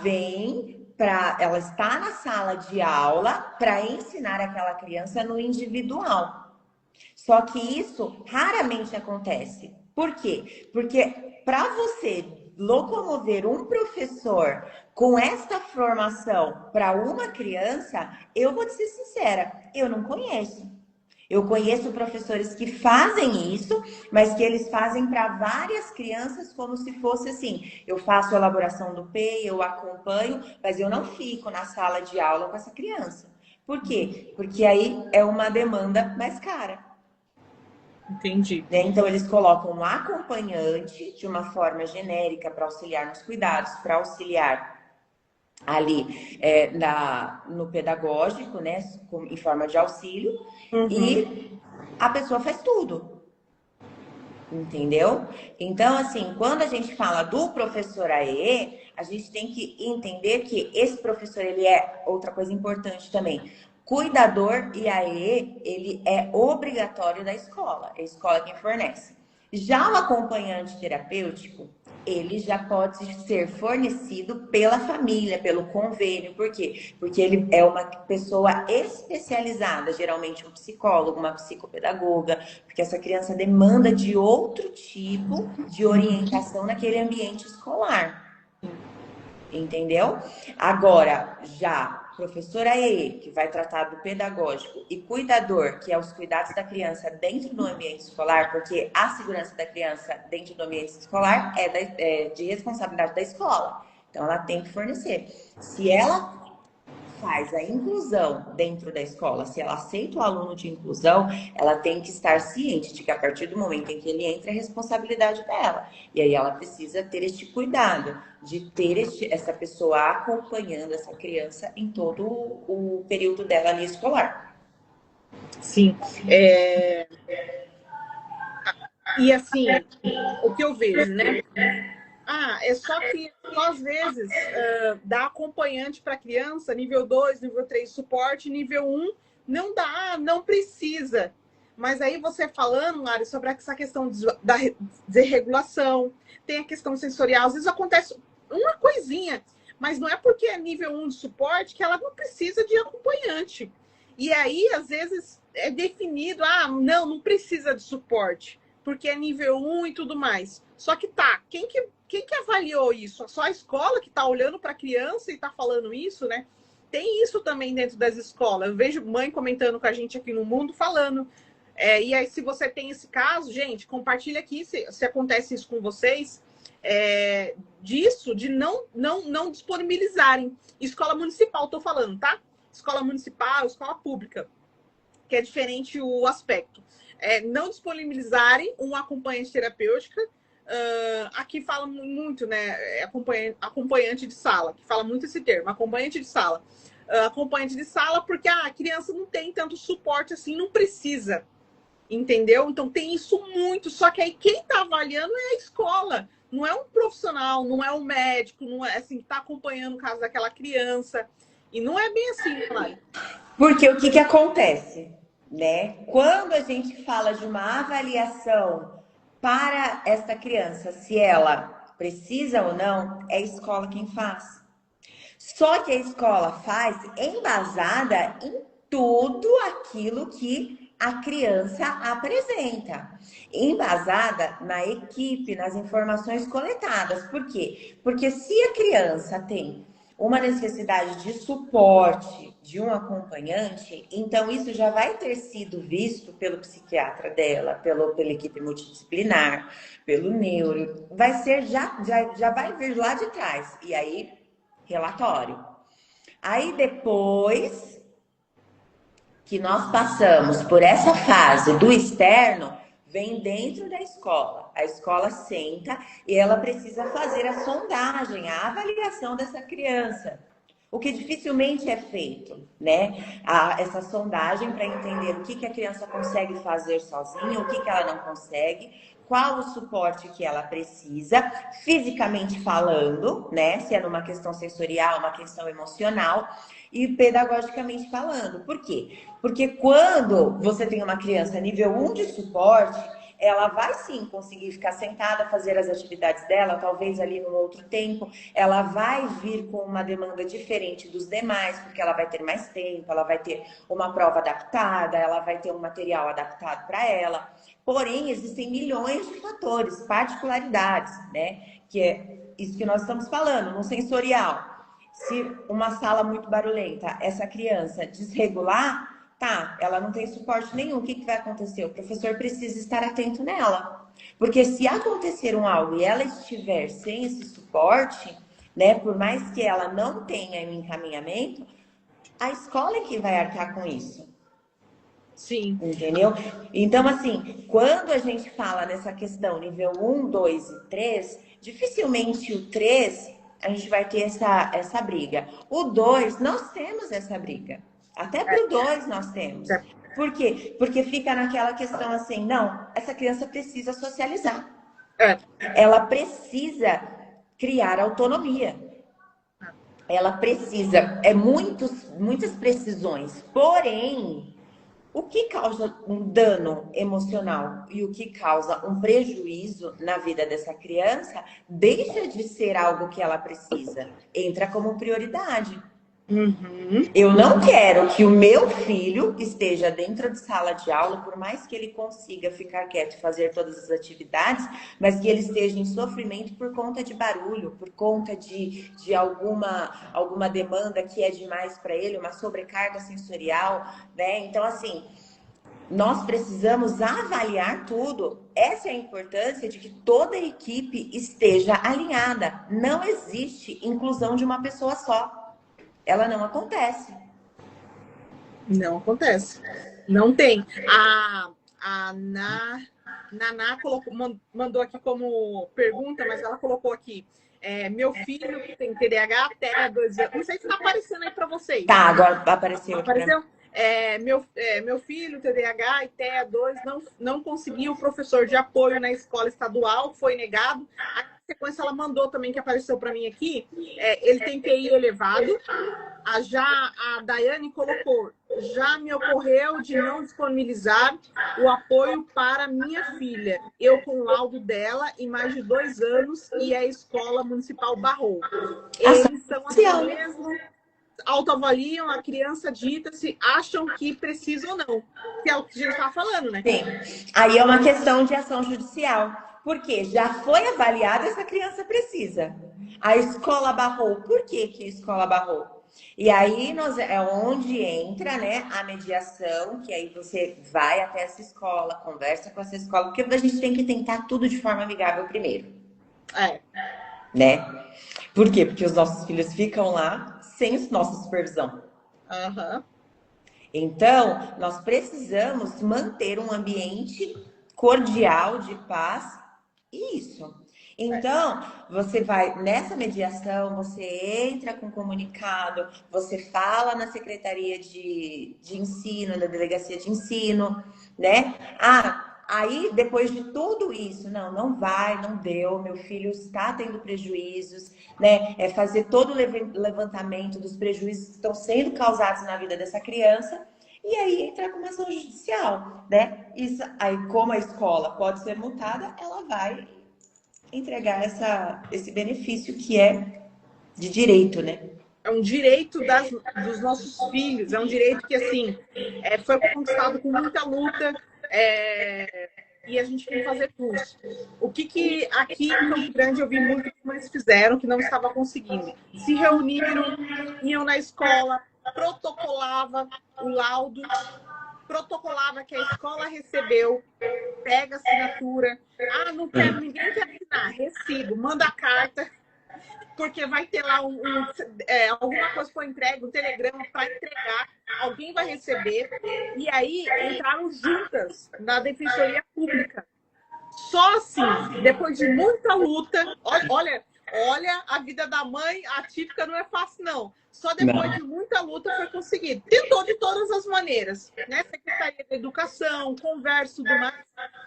ela está na sala de aula para ensinar aquela criança no individual. Só que isso raramente acontece. Por quê? Porque para você locomover um professor com esta formação para uma criança, eu vou te ser sincera, eu não conheço. Eu conheço professores que fazem isso, mas que eles fazem para várias crianças como se fosse assim, eu faço a elaboração do PEI, eu acompanho, mas eu não fico na sala de aula com essa criança. Por quê? Porque aí é uma demanda mais cara. Entendi. Então, eles colocam um acompanhante de uma forma genérica para auxiliar nos cuidados, para auxiliar ali no pedagógico, né, em forma de auxílio, e a pessoa faz tudo. Entendeu? Então, assim, quando a gente fala do professor AEE, a gente tem que entender que esse professor, ele é outra coisa importante também. Cuidador e AEE, ele é obrigatório da escola. É a escola quem fornece. Já o acompanhante terapêutico, ele já pode ser fornecido pela família, pelo convênio. Por quê? Porque ele é uma pessoa especializada, geralmente um psicólogo, uma psicopedagoga, porque essa criança demanda de outro tipo de orientação naquele ambiente escolar. Entendeu? Agora, já professora E, que vai tratar do pedagógico, e cuidador, que é os cuidados da criança dentro do ambiente escolar, porque a segurança da criança dentro do ambiente escolar é de responsabilidade da escola. Então, ela tem que fornecer. Se ela faz a inclusão dentro da escola, se ela aceita o aluno de inclusão, ela tem que estar ciente de que a partir do momento em que ele entra, é responsabilidade dela. E aí ela precisa ter este cuidado de ter essa pessoa acompanhando essa criança em todo o período dela ali escolar. Sim. E assim, o que eu vejo, né? É só que às vezes dá acompanhante para criança, nível 2, nível 3 suporte, nível 1 não dá, não precisa. Mas aí você falando, Mari, sobre essa questão da desregulação, tem a questão sensorial, às vezes acontece uma coisinha. Mas não é porque é nível 1 de suporte que ela não precisa de acompanhante. E aí, às vezes, é definido, não precisa de suporte, porque é nível 1 e tudo mais. Só que tá, quem que avaliou isso? Só a escola que tá olhando para a criança e tá falando isso, né? Tem isso também dentro das escolas. Eu vejo mãe comentando com a gente aqui no Mundo, falando. E aí, se você tem esse caso, gente, compartilha aqui se acontece isso com vocês. Disso, de não disponibilizarem. Escola municipal, tô falando, tá? Escola municipal, escola pública, que é diferente o aspecto. Não disponibilizarem um acompanhante terapêutica. Aqui fala muito, né? Acompanhante de sala, que fala muito esse termo, acompanhante de sala. Acompanhante de sala, porque a criança não tem tanto suporte assim, não precisa. Entendeu? Então tem isso muito. Só que aí quem está avaliando é a escola. Não é um profissional, não é um médico, não é assim, que está acompanhando o caso daquela criança. E não é bem assim, Mari. Porque o que acontece, né? Quando a gente fala de uma avaliação para esta criança, se ela precisa ou não, é a escola quem faz. Só que a escola faz embasada em tudo aquilo que a criança apresenta, embasada na equipe, nas informações coletadas. Por quê? Porque se a criança tem uma necessidade de suporte de um acompanhante, então isso já vai ter sido visto pelo psiquiatra dela, pela equipe multidisciplinar, pelo neuro, vai ser já vai vir lá de trás. E aí, relatório. Aí depois que nós passamos por essa fase do externo, vem dentro da escola. A escola senta e ela precisa fazer a sondagem, a avaliação dessa criança. O que dificilmente é feito, né? Essa sondagem para entender o que a criança consegue fazer sozinha, o que ela não consegue, qual o suporte que ela precisa, fisicamente falando, né? Se é numa questão sensorial, uma questão emocional, e pedagogicamente falando. Por quê? Porque quando você tem uma criança nível 1 de suporte, ela vai sim conseguir ficar sentada, fazer as atividades dela, talvez ali num outro tempo, ela vai vir com uma demanda diferente dos demais, porque ela vai ter mais tempo, ela vai ter uma prova adaptada, ela vai ter um material adaptado para ela. Porém, existem milhões de fatores, particularidades, né? Que é isso que nós estamos falando, no sensorial. Se uma sala muito barulhenta, essa criança desregular, tá, ela não tem suporte nenhum. O que vai acontecer? O professor precisa estar atento nela. Porque se acontecer algo e ela estiver sem esse suporte, né, por mais que ela não tenha um encaminhamento, a escola é que vai arcar com isso. Sim. Entendeu? Então, assim, quando a gente fala nessa questão nível 1, 2 e 3, dificilmente o 3 a gente vai ter essa briga. O 2, nós temos essa briga. Até pro 2 nós temos. Por quê? Porque fica naquela questão assim, não, essa criança precisa socializar. Ela precisa criar autonomia. Ela precisa, muitas precisões. Porém, o que causa um dano emocional e o que causa um prejuízo na vida dessa criança deixa de ser algo que ela precisa, entra como prioridade. Uhum. Eu não quero que o meu filho esteja dentro de sala de aula, por mais que ele consiga ficar quieto e fazer todas as atividades, mas que ele esteja em sofrimento por conta de barulho, por conta de alguma demanda que é demais para ele, uma sobrecarga sensorial, né? Então, assim, nós precisamos avaliar tudo. Essa é a importância de que toda a equipe esteja alinhada. Não existe inclusão de uma pessoa só. Ela não acontece. Não acontece. Não tem. A Naná mandou aqui como pergunta, mas ela colocou aqui. Meu filho que tem TDAH até 2 anos. Não sei se está aparecendo aí para vocês. Tá, agora apareceu. Apareceu? Meu filho, TDAH e TEA 2, não conseguiu o professor de apoio na escola estadual, foi negado. A sequência ela mandou também, que apareceu para mim aqui, ele tem QI elevado. A Daiane colocou, já me ocorreu de não disponibilizar o apoio para minha filha. Eu com o laudo dela em mais de 2 anos e a Escola Municipal barrou. Eles são assim mesmo, autoavaliam a criança, dita se acham que precisa ou não. Que é o que a gente está falando, né? Sim. Aí é uma questão de ação judicial. Porque já foi avaliada, essa criança precisa. A escola barrou. Por que que a escola barrou? E aí é onde entra, né, a mediação, que aí você vai até essa escola, conversa com essa escola, porque a gente tem que tentar tudo de forma amigável primeiro. Né? Por quê? Porque os nossos filhos ficam lá sem nossa supervisão. Uhum. Então, nós precisamos manter um ambiente cordial, de paz, e isso. Então, você vai nessa mediação, você entra com comunicado, você fala na Secretaria de Ensino, na Delegacia de Ensino, né? Aí, depois de tudo isso, não vai, não deu, meu filho está tendo prejuízos, né? É fazer todo o levantamento dos prejuízos que estão sendo causados na vida dessa criança e aí entrar com uma ação judicial, né? Isso, aí, como a escola pode ser multada, ela vai entregar esse benefício que é de direito, né? É um direito dos nossos filhos, é um direito que, assim, foi conquistado com muita luta, e a gente tem que fazer curso. O que aqui em Campo Grande eu vi muito que mães fizeram, que não estava conseguindo. Se reuniram, iam na escola, protocolava o laudo, protocolava que a escola recebeu, pega a assinatura. Não quero, ninguém quer assinar, recibo, manda a carta, porque vai ter lá alguma coisa foi entregue, um telegrama para entregar, alguém vai receber, e aí entraram juntas na Defensoria Pública. Só assim, depois de muita luta, olha a vida da mãe atípica não é fácil, não. Só depois de muita luta foi conseguido. Tentou de todas as maneiras, né? Secretaria da Educação, conversa, tudo mais,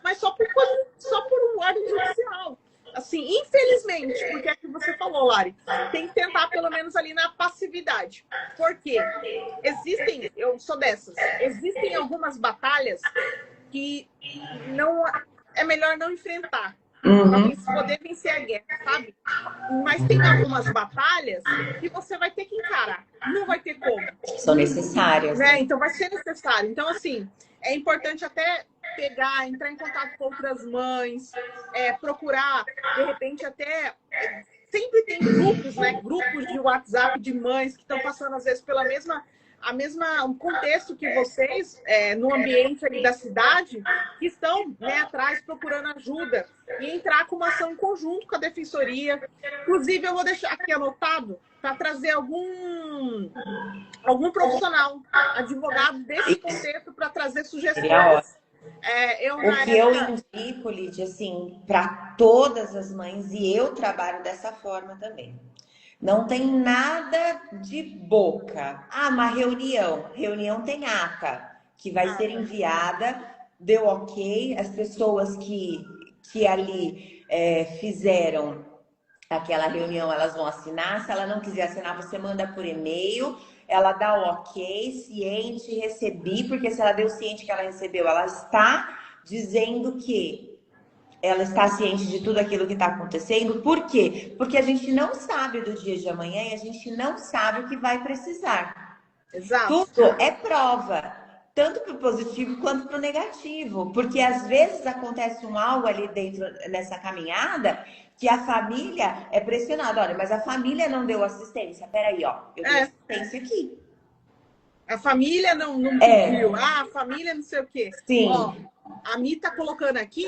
mas só por um ordem judicial. Assim, infelizmente, porque é que você falou, Lari, tem que tentar pelo menos ali na passividade. Porque eu sou dessas, existem algumas batalhas que não é melhor não enfrentar. Para poder vencer a guerra, sabe? Mas tem algumas batalhas que você vai ter que encarar. Não vai ter como. São necessárias. Né? Então vai ser necessário. Então, assim, é importante até entrar em contato com outras mães, procurar, de repente, até. Sempre tem grupos, né? Grupos de WhatsApp de mães que estão passando, às vezes, pela mesma contexto que vocês, no ambiente ali da cidade, que estão, né, atrás procurando ajuda e entrar com uma ação em conjunto com a Defensoria. Inclusive, eu vou deixar aqui anotado para trazer algum profissional, advogado desse contexto, para trazer sugestões. O que eu indico, Lídia, assim, para todas as mães, e eu trabalho dessa forma também. Não tem nada de boca. Uma reunião. Reunião tem ata, que vai ser enviada, deu ok. As pessoas que ali fizeram aquela reunião, elas vão assinar. Se ela não quiser assinar, você manda por e-mail. Ela dá o ok, ciente, recebi, porque se ela deu ciente que ela recebeu, ela está dizendo que ela está ciente de tudo aquilo que está acontecendo. Por quê? Porque a gente não sabe do dia de amanhã e a gente não sabe o que vai precisar. Exato. Tudo é prova, tanto para o positivo quanto para o negativo. Porque às vezes acontece algo ali dentro, nessa caminhada, que a família é pressionada. Olha, mas a família não deu assistência. Peraí, ó, eu dei assistência aqui. A família não pediu. A família não sei o quê. Sim. Ó, a Mi tá colocando aqui.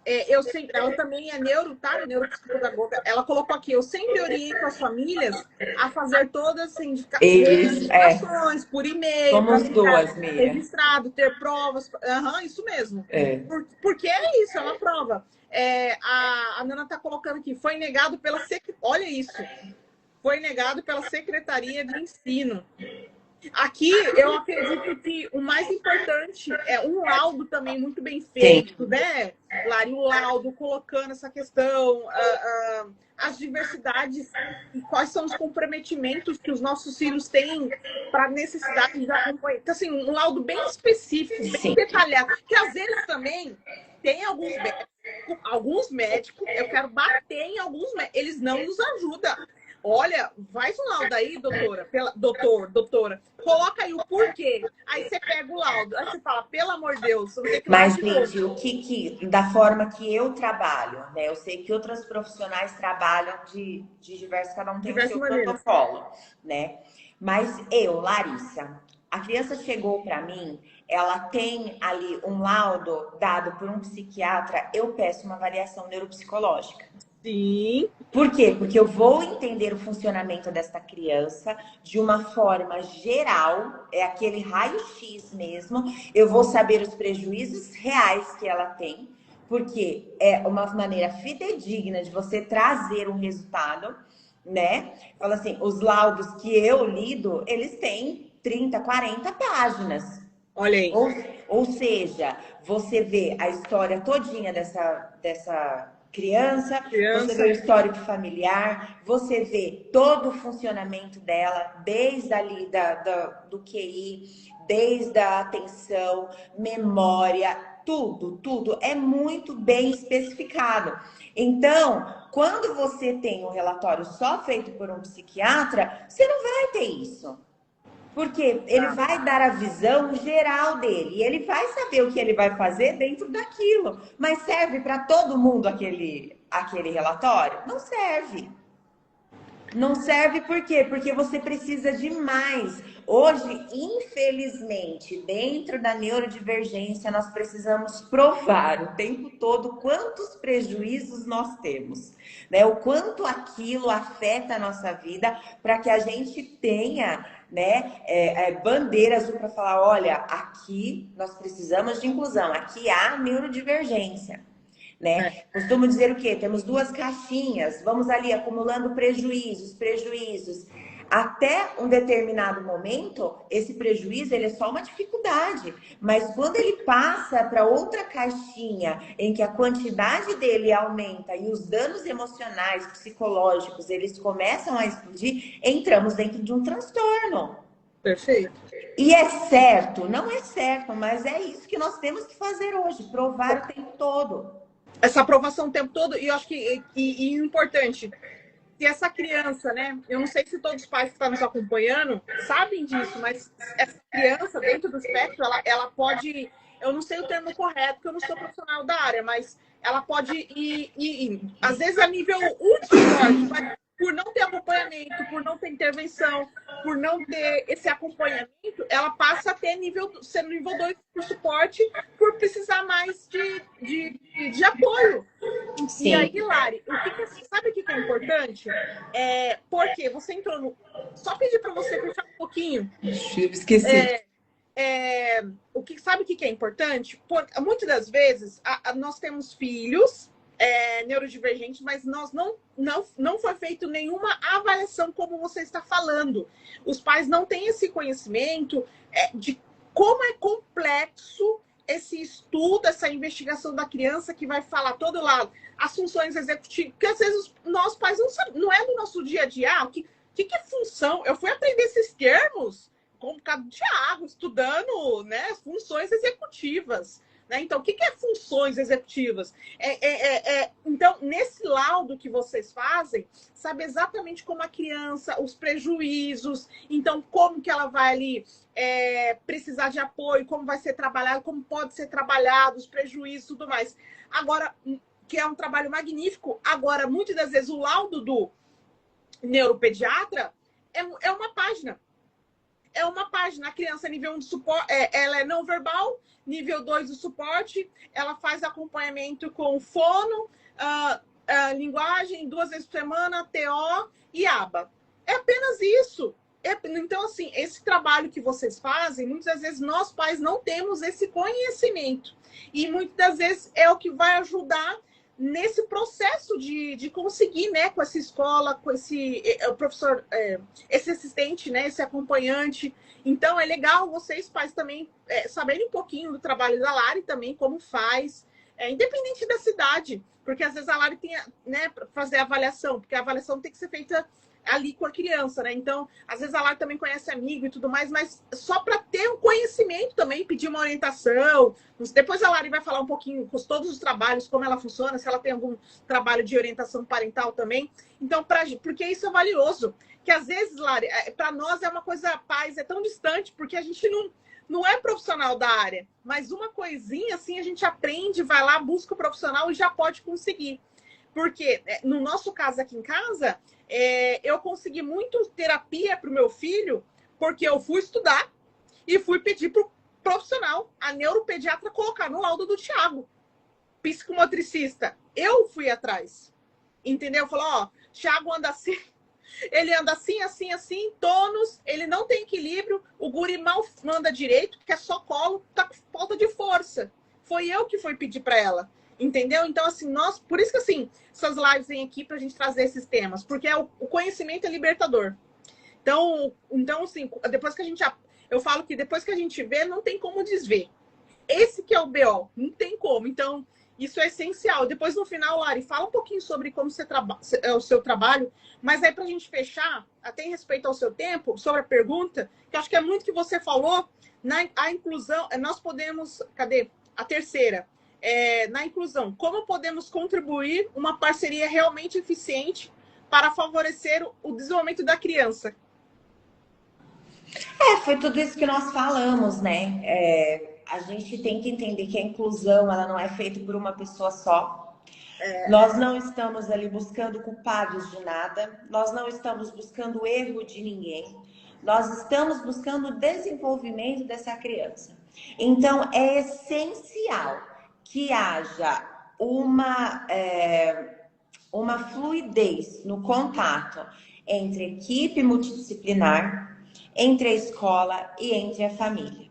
Ela também é neuro, neuropsicopedagoga. Ela colocou aqui, eu sempre oriento as famílias a fazer todas as indicações por e-mail. Somos duas, Miriam. Registrado, ter provas. Isso mesmo. Porque é isso, é uma prova. A Nana está colocando aqui, foi negado pela olha isso. Foi negado pela Secretaria de Ensino. Aqui, eu acredito que o mais importante é um laudo também muito bem feito, né, Lari? O laudo colocando essa questão, as diversidades e quais são os comprometimentos que os nossos filhos têm para necessidade de acompanhar. Então, assim, um laudo bem específico, bem Sim. detalhado. Que às vezes também tem alguns médicos, eu quero bater em alguns médicos, eles não nos ajudam. Olha, faz um laudo aí, doutora, doutora, coloca aí o porquê. Aí você pega o laudo, aí você fala, pelo amor de Deus, vamos ter que ir lá Mas, de novo. Lídio, da forma que eu trabalho, né? Eu sei que outras profissionais trabalham de diversos, cada um tem o Diversas seu maneiras. protocolo, né? Mas eu, Larissa, a criança chegou para mim, ela tem ali um laudo dado por um psiquiatra, eu peço uma avaliação neuropsicológica. Sim. Por quê? Porque eu vou entender o funcionamento desta criança de uma forma geral, é aquele raio-x mesmo. Eu vou saber os prejuízos reais que ela tem, porque é uma maneira fidedigna de você trazer um resultado, né? Fala assim, os laudos que eu lido, eles têm 30, 40 páginas. Olha aí. Ou seja, você vê a história todinha dessa criança, você vê o histórico familiar, você vê todo o funcionamento dela, desde ali do QI, desde a atenção, memória, tudo é muito bem especificado. Então, quando você tem um relatório só feito por um psiquiatra, você não vai ter isso. Porque ele vai dar a visão geral dele e ele vai saber o que ele vai fazer dentro daquilo. Mas serve para todo mundo aquele relatório? Não serve. Não serve por quê? Porque você precisa de mais. Hoje, infelizmente, dentro da neurodivergência, nós precisamos provar o tempo todo quantos prejuízos nós temos, né? O quanto aquilo afeta a nossa vida para que a gente tenha, né, bandeiras para falar, olha, aqui nós precisamos de inclusão, aqui há neurodivergência. Né? Costumo dizer o quê? Temos duas caixinhas, vamos ali acumulando prejuízos. Até um determinado momento, esse prejuízo ele é só uma dificuldade. Mas quando ele passa para outra caixinha, em que a quantidade dele aumenta e os danos emocionais, psicológicos, eles começam a explodir, entramos dentro de um transtorno. Perfeito. E é certo? Não é certo, mas é isso que nós temos que fazer hoje, provar o tempo todo. Essa aprovação o tempo todo, e eu acho que importante, se essa criança, né? Eu não sei se todos os pais que estão nos acompanhando sabem disso, mas essa criança, dentro do espectro, ela pode. Eu não sei o termo correto, porque eu não sou profissional da área, mas ela pode ir às vezes, a nível 1 de suporte, mas por não ter acompanhamento, por não ter intervenção, por não ter esse acompanhamento, ela passa a ter ser nível 2 de suporte, por precisar mais de apoio. Sim. E aí, Lari, sabe o que é importante? Porque você entrou no... Só pedir para você puxar um pouquinho. Esqueci. Sabe o que é importante? Muitas das vezes, nós temos filhos neurodivergentes, mas não foi feito nenhuma avaliação como você está falando. Os pais não têm esse conhecimento de como é complexo esse estudo, essa investigação da criança que vai falar todo lado, as funções executivas, porque às vezes nós pais não sabemos, não é do nosso dia a dia, o que é função? Eu fui aprender esses termos com o bocado de água, estudando, né, funções executivas. Né? Então, o que é funções executivas? Então, nesse laudo que vocês fazem, sabe exatamente como a criança, os prejuízos, então, como que ela vai ali precisar de apoio, como vai ser trabalhado, como pode ser trabalhado, os prejuízos e tudo mais. Agora, que é um trabalho magnífico, agora, muitas das vezes, o laudo do neuropediatra é uma página. É uma página. A criança nível 1 de suporte, ela é não verbal, nível 2 de suporte, ela faz acompanhamento com fono, linguagem, 2 vezes por semana, TO e aba. É apenas isso. Então, assim, esse trabalho que vocês fazem, muitas vezes nós pais não temos esse conhecimento. E muitas das vezes é o que vai ajudar nesse processo de conseguir, né, com essa escola, com esse professor, esse assistente, né, esse acompanhante. Então, é legal vocês, pais, também saberem um pouquinho do trabalho da Lari também, como faz, independente da cidade, porque às vezes a Lari tem, né, para fazer a avaliação, porque a avaliação tem que ser feita ali com a criança, né? Então, às vezes a Lari também conhece amigo e tudo mais, mas só para ter um conhecimento também, pedir uma orientação. Depois a Lari vai falar um pouquinho com todos os trabalhos, como ela funciona, se ela tem algum trabalho de orientação parental também. Então, porque isso é valioso. Que às vezes, Lari, para nós é uma coisa, paz, é tão distante, porque a gente não é profissional da área, mas uma coisinha assim a gente aprende, vai lá, busca o profissional e já pode conseguir. Porque, no nosso caso aqui em casa, eu consegui muito terapia para o meu filho, porque eu fui estudar e fui pedir para o profissional, a neuropediatra, colocar no laudo do Thiago, psicomotricista. Eu fui atrás, entendeu? Falou, ó, Thiago anda assim, ele anda assim, assim, assim, tônus, ele não tem equilíbrio, o guri mal anda direito, porque é só colo, tá com falta de força. Foi eu que fui pedir para ela, entendeu? Então, assim, por isso que, assim, essas lives vêm aqui pra gente trazer esses temas, porque o conhecimento é libertador. Então, assim, depois que eu falo que depois que a gente vê, não tem como desver. Esse que é o BO, não tem como. Então, isso é essencial. Depois, no final, Lari, fala um pouquinho sobre como é o seu trabalho, mas aí, para a gente fechar, até em respeito ao seu tempo, sobre a pergunta, que acho que é muito que você falou, a inclusão, nós podemos... Cadê? A terceira. Na inclusão, como podemos contribuir uma parceria realmente eficiente para favorecer o desenvolvimento da criança? Foi tudo isso que nós falamos, né? A gente tem que entender que a inclusão, ela não é feita por uma pessoa só. Nós não estamos ali buscando culpados de nada, nós não estamos buscando erro de ninguém, nós estamos buscando o desenvolvimento dessa criança. Então, é essencial que haja uma fluidez no contato entre a equipe multidisciplinar, entre a escola e entre a família.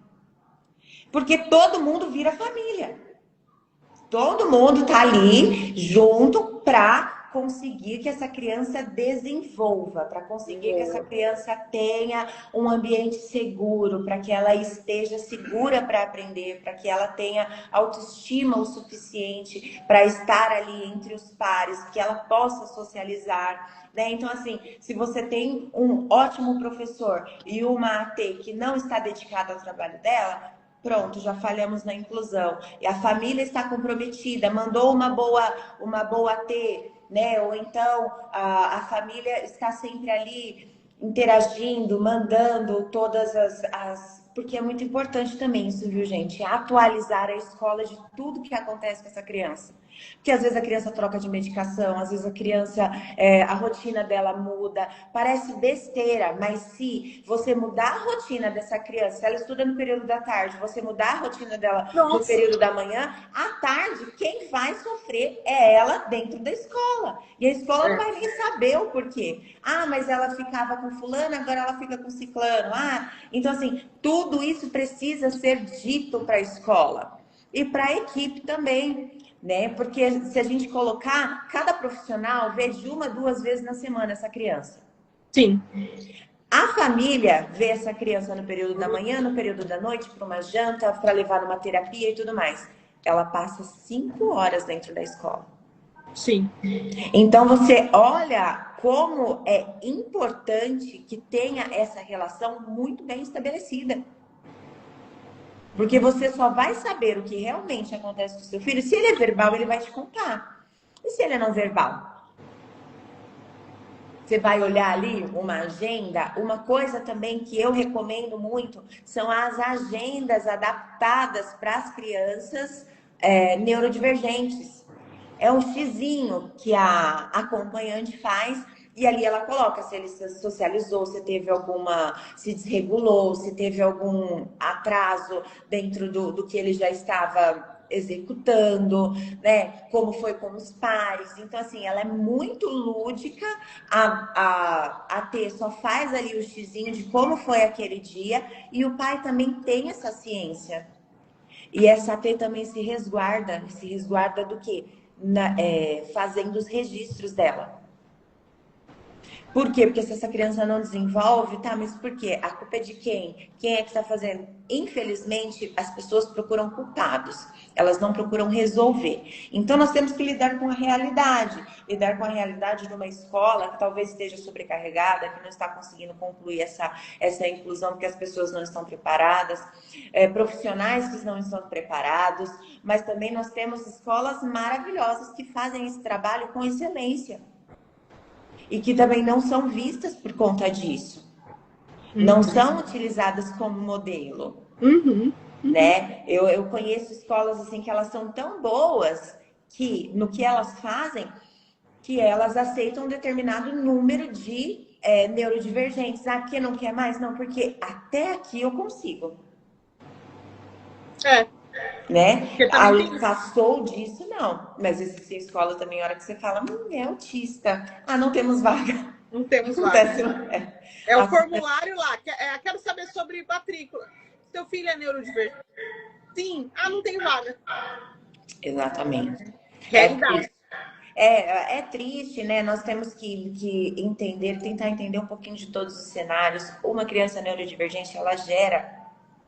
Porque todo mundo vira família. Todo mundo tá ali junto para conseguir que essa criança desenvolva, para conseguir que essa criança tenha um ambiente seguro, para que ela esteja segura para aprender, para que ela tenha autoestima o suficiente para estar ali entre os pares, que ela possa socializar, né? Então, assim, se você tem um ótimo professor e uma AT que não está dedicada ao trabalho dela, pronto, já falhamos na inclusão. E a família está comprometida, mandou uma boa T, né? Ou então a família está sempre ali interagindo, mandando todas porque é muito importante também isso, viu, gente? Atualizar a escola de tudo que acontece com essa criança. Porque às vezes a criança troca de medicação, às vezes a criança, a rotina dela muda. Parece besteira, mas se você mudar a rotina dessa criança, se ela estuda no período da tarde, você mudar a rotina dela no período da manhã, à tarde, quem vai sofrer é ela dentro da escola. E a escola não vai nem saber o porquê. Ah, mas ela ficava com fulano, agora ela fica com ciclano. Ah, então assim, tudo isso precisa ser dito para a escola. E para a equipe também, né? Porque se a gente colocar, cada profissional vê de 1 a 2 vezes na semana essa criança. Sim. A família vê essa criança no período da manhã, no período da noite, para uma janta, para levar numa terapia e tudo mais. Ela passa 5 horas dentro da escola. Sim. Então você olha como é importante que tenha essa relação muito bem estabelecida. Porque você só vai saber o que realmente acontece com o seu filho. Se ele é verbal, ele vai te contar. E se ele é não verbal? Você vai olhar ali uma agenda. Uma coisa também que eu recomendo muito são as agendas adaptadas para as crianças neurodivergentes. É um xizinho que a acompanhante faz. E ali ela coloca se ele se socializou, se teve se desregulou, se teve algum atraso dentro do que ele já estava executando, né? Como foi com os pares. Então, assim, ela é muito lúdica. A T só faz ali o xizinho de como foi aquele dia. E o pai também tem essa ciência. E essa T também se resguarda do quê? Fazendo os registros dela. Por quê? Porque se essa criança não desenvolve, tá, mas por quê? A culpa é de quem? Quem é que está fazendo? Infelizmente, as pessoas procuram culpados, elas não procuram resolver. Então, nós temos que lidar com a realidade de uma escola que talvez esteja sobrecarregada, que não está conseguindo concluir essa inclusão, porque as pessoas não estão preparadas, profissionais que não estão preparados, mas também nós temos escolas maravilhosas que fazem esse trabalho com excelência. E que também não são vistas por conta disso. Não são utilizadas como modelo. Né? Eu conheço escolas assim que elas são tão boas que no que elas fazem, que elas aceitam um determinado número de neurodivergentes. Ah, porque não quer mais? Não, porque até aqui eu consigo. Né? Passou disso, não. Mas existe escola também, a hora que você fala, é autista. Ah, não temos vaga. Não temos vaga. É o formulário lá. Quero saber sobre matrícula. Seu filho é neurodivergente? Sim. Ah, não tem vaga. Exatamente. Realidade. É triste, né? Nós temos que entender, tentar entender um pouquinho de todos os cenários. Uma criança neurodivergente, ela gera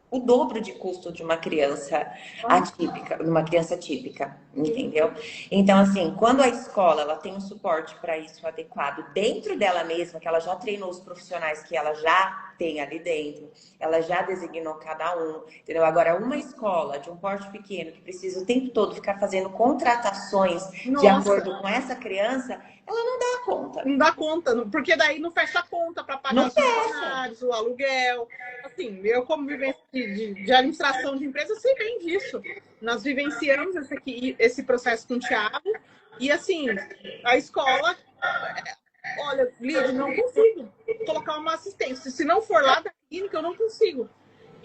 o dobro de custo de uma criança atípica, uma criança típica, entendeu? Então, assim, quando a escola ela tem um suporte para isso adequado dentro dela mesma, que ela já treinou os profissionais que ela já tem ali dentro, ela já designou cada um, entendeu? Agora, uma escola de um porte pequeno que precisa o tempo todo ficar fazendo contratações de acordo com essa criança, ela não dá conta. Não dá conta, porque daí não fecha a conta para pagar os funcionários, o aluguel. Assim, eu como vivência de administração de empresa, sei bem disso. Nós vivenciamos esse processo com o Thiago. E assim, a escola... Olha, Lídia, não consigo colocar uma assistência. Se não for lá da clínica, eu não consigo.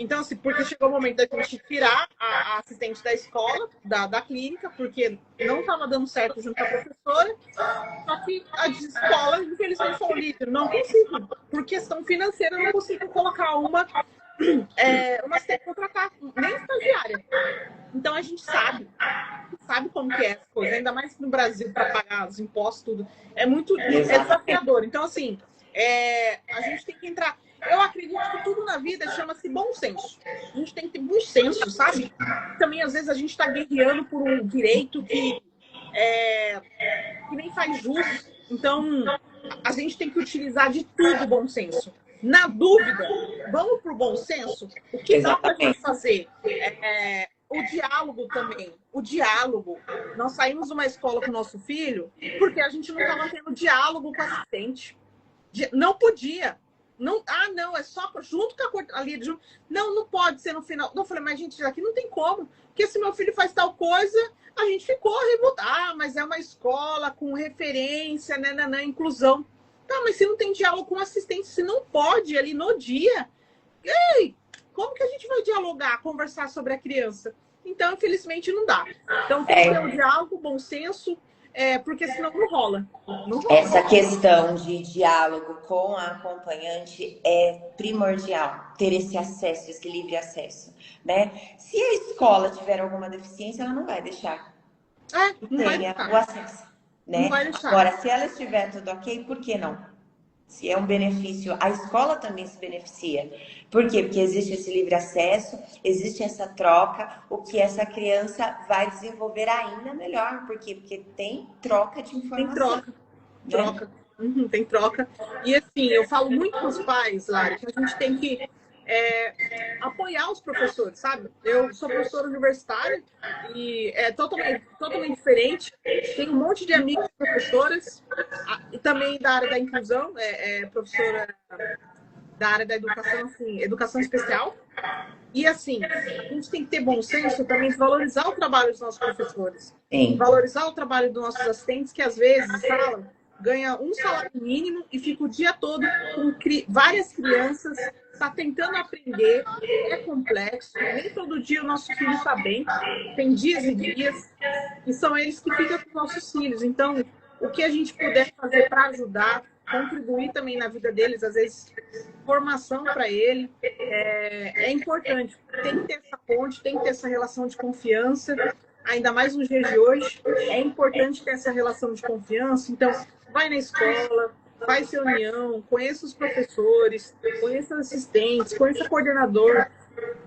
Então, assim, porque chegou o momento da gente tirar a assistente da escola, da clínica, porque não estava dando certo junto com a professora. Só que a escola, infelizmente, falou, Lídia, não consigo. Por questão financeira, eu não consigo colocar uma assistente contratar, nem estagiária. Então, a gente sabe como que é essa coisa, ainda mais no Brasil, para pagar os impostos, tudo. É muito desafiador. Então, assim, a gente tem que entrar... Eu acredito que tudo na vida chama-se bom senso. A gente tem que ter bom senso, sabe? Também, às vezes, a gente está guerreando por um direito que nem faz jus. Então, a gente tem que utilizar de tudo o bom senso. Na dúvida, vamos para o bom senso? O que dá para a gente fazer? O diálogo também. O diálogo. Nós saímos de uma escola com o nosso filho porque a gente não estava tendo diálogo com a assistente. Não podia. Não, não, é só junto com a Lídia. Não pode ser no final. Não, eu falei, mas gente, aqui não tem como. Porque se meu filho faz tal coisa, a gente ficou revoltado. Ah, mas é uma escola com referência, né, inclusão. Tá, mas se não tem diálogo com o assistente, se não pode ali no dia, ei, como que a gente vai dialogar, conversar sobre a criança? Então, infelizmente, não dá. Então, tem que ter um diálogo, bom senso, porque senão não rola. Essa questão de diálogo com a acompanhante é primordial, ter esse acesso, esse livre acesso, né? Se a escola tiver alguma deficiência, ela não vai deixar que tenha o acesso, né? Agora, se ela estiver tudo ok, por que não? Se é um benefício, a escola também se beneficia. Por quê? Porque existe esse livre acesso, existe essa troca, o que essa criança vai desenvolver ainda melhor. Por quê? Porque tem troca de informação. Tem troca. Tem troca. E assim, eu falo muito com os pais, Lara, que a gente tem que apoiar os professores, sabe? Eu sou professora universitária e é totalmente diferente. Tenho um monte de amigos professoras e também da área da inclusão, professora da área da educação, assim, educação especial. E assim, a gente tem que ter bom senso também de valorizar o trabalho dos nossos professores. Sim. Valorizar o trabalho dos nossos assistentes, que às vezes ganha um salário mínimo e fica o dia todo com várias crianças, está tentando aprender, é complexo, nem todo dia o nosso filho está bem, tem dias e dias, e são eles que ficam com os nossos filhos. Então, o que a gente puder fazer para ajudar, contribuir também na vida deles, às vezes formação para ele, é importante. Tem que ter essa ponte, tem que ter essa relação de confiança, ainda mais nos dias de hoje, é importante ter essa relação de confiança. Então, vai na escola, faz reunião, conheça os professores, conheça assistentes, conheça coordenador,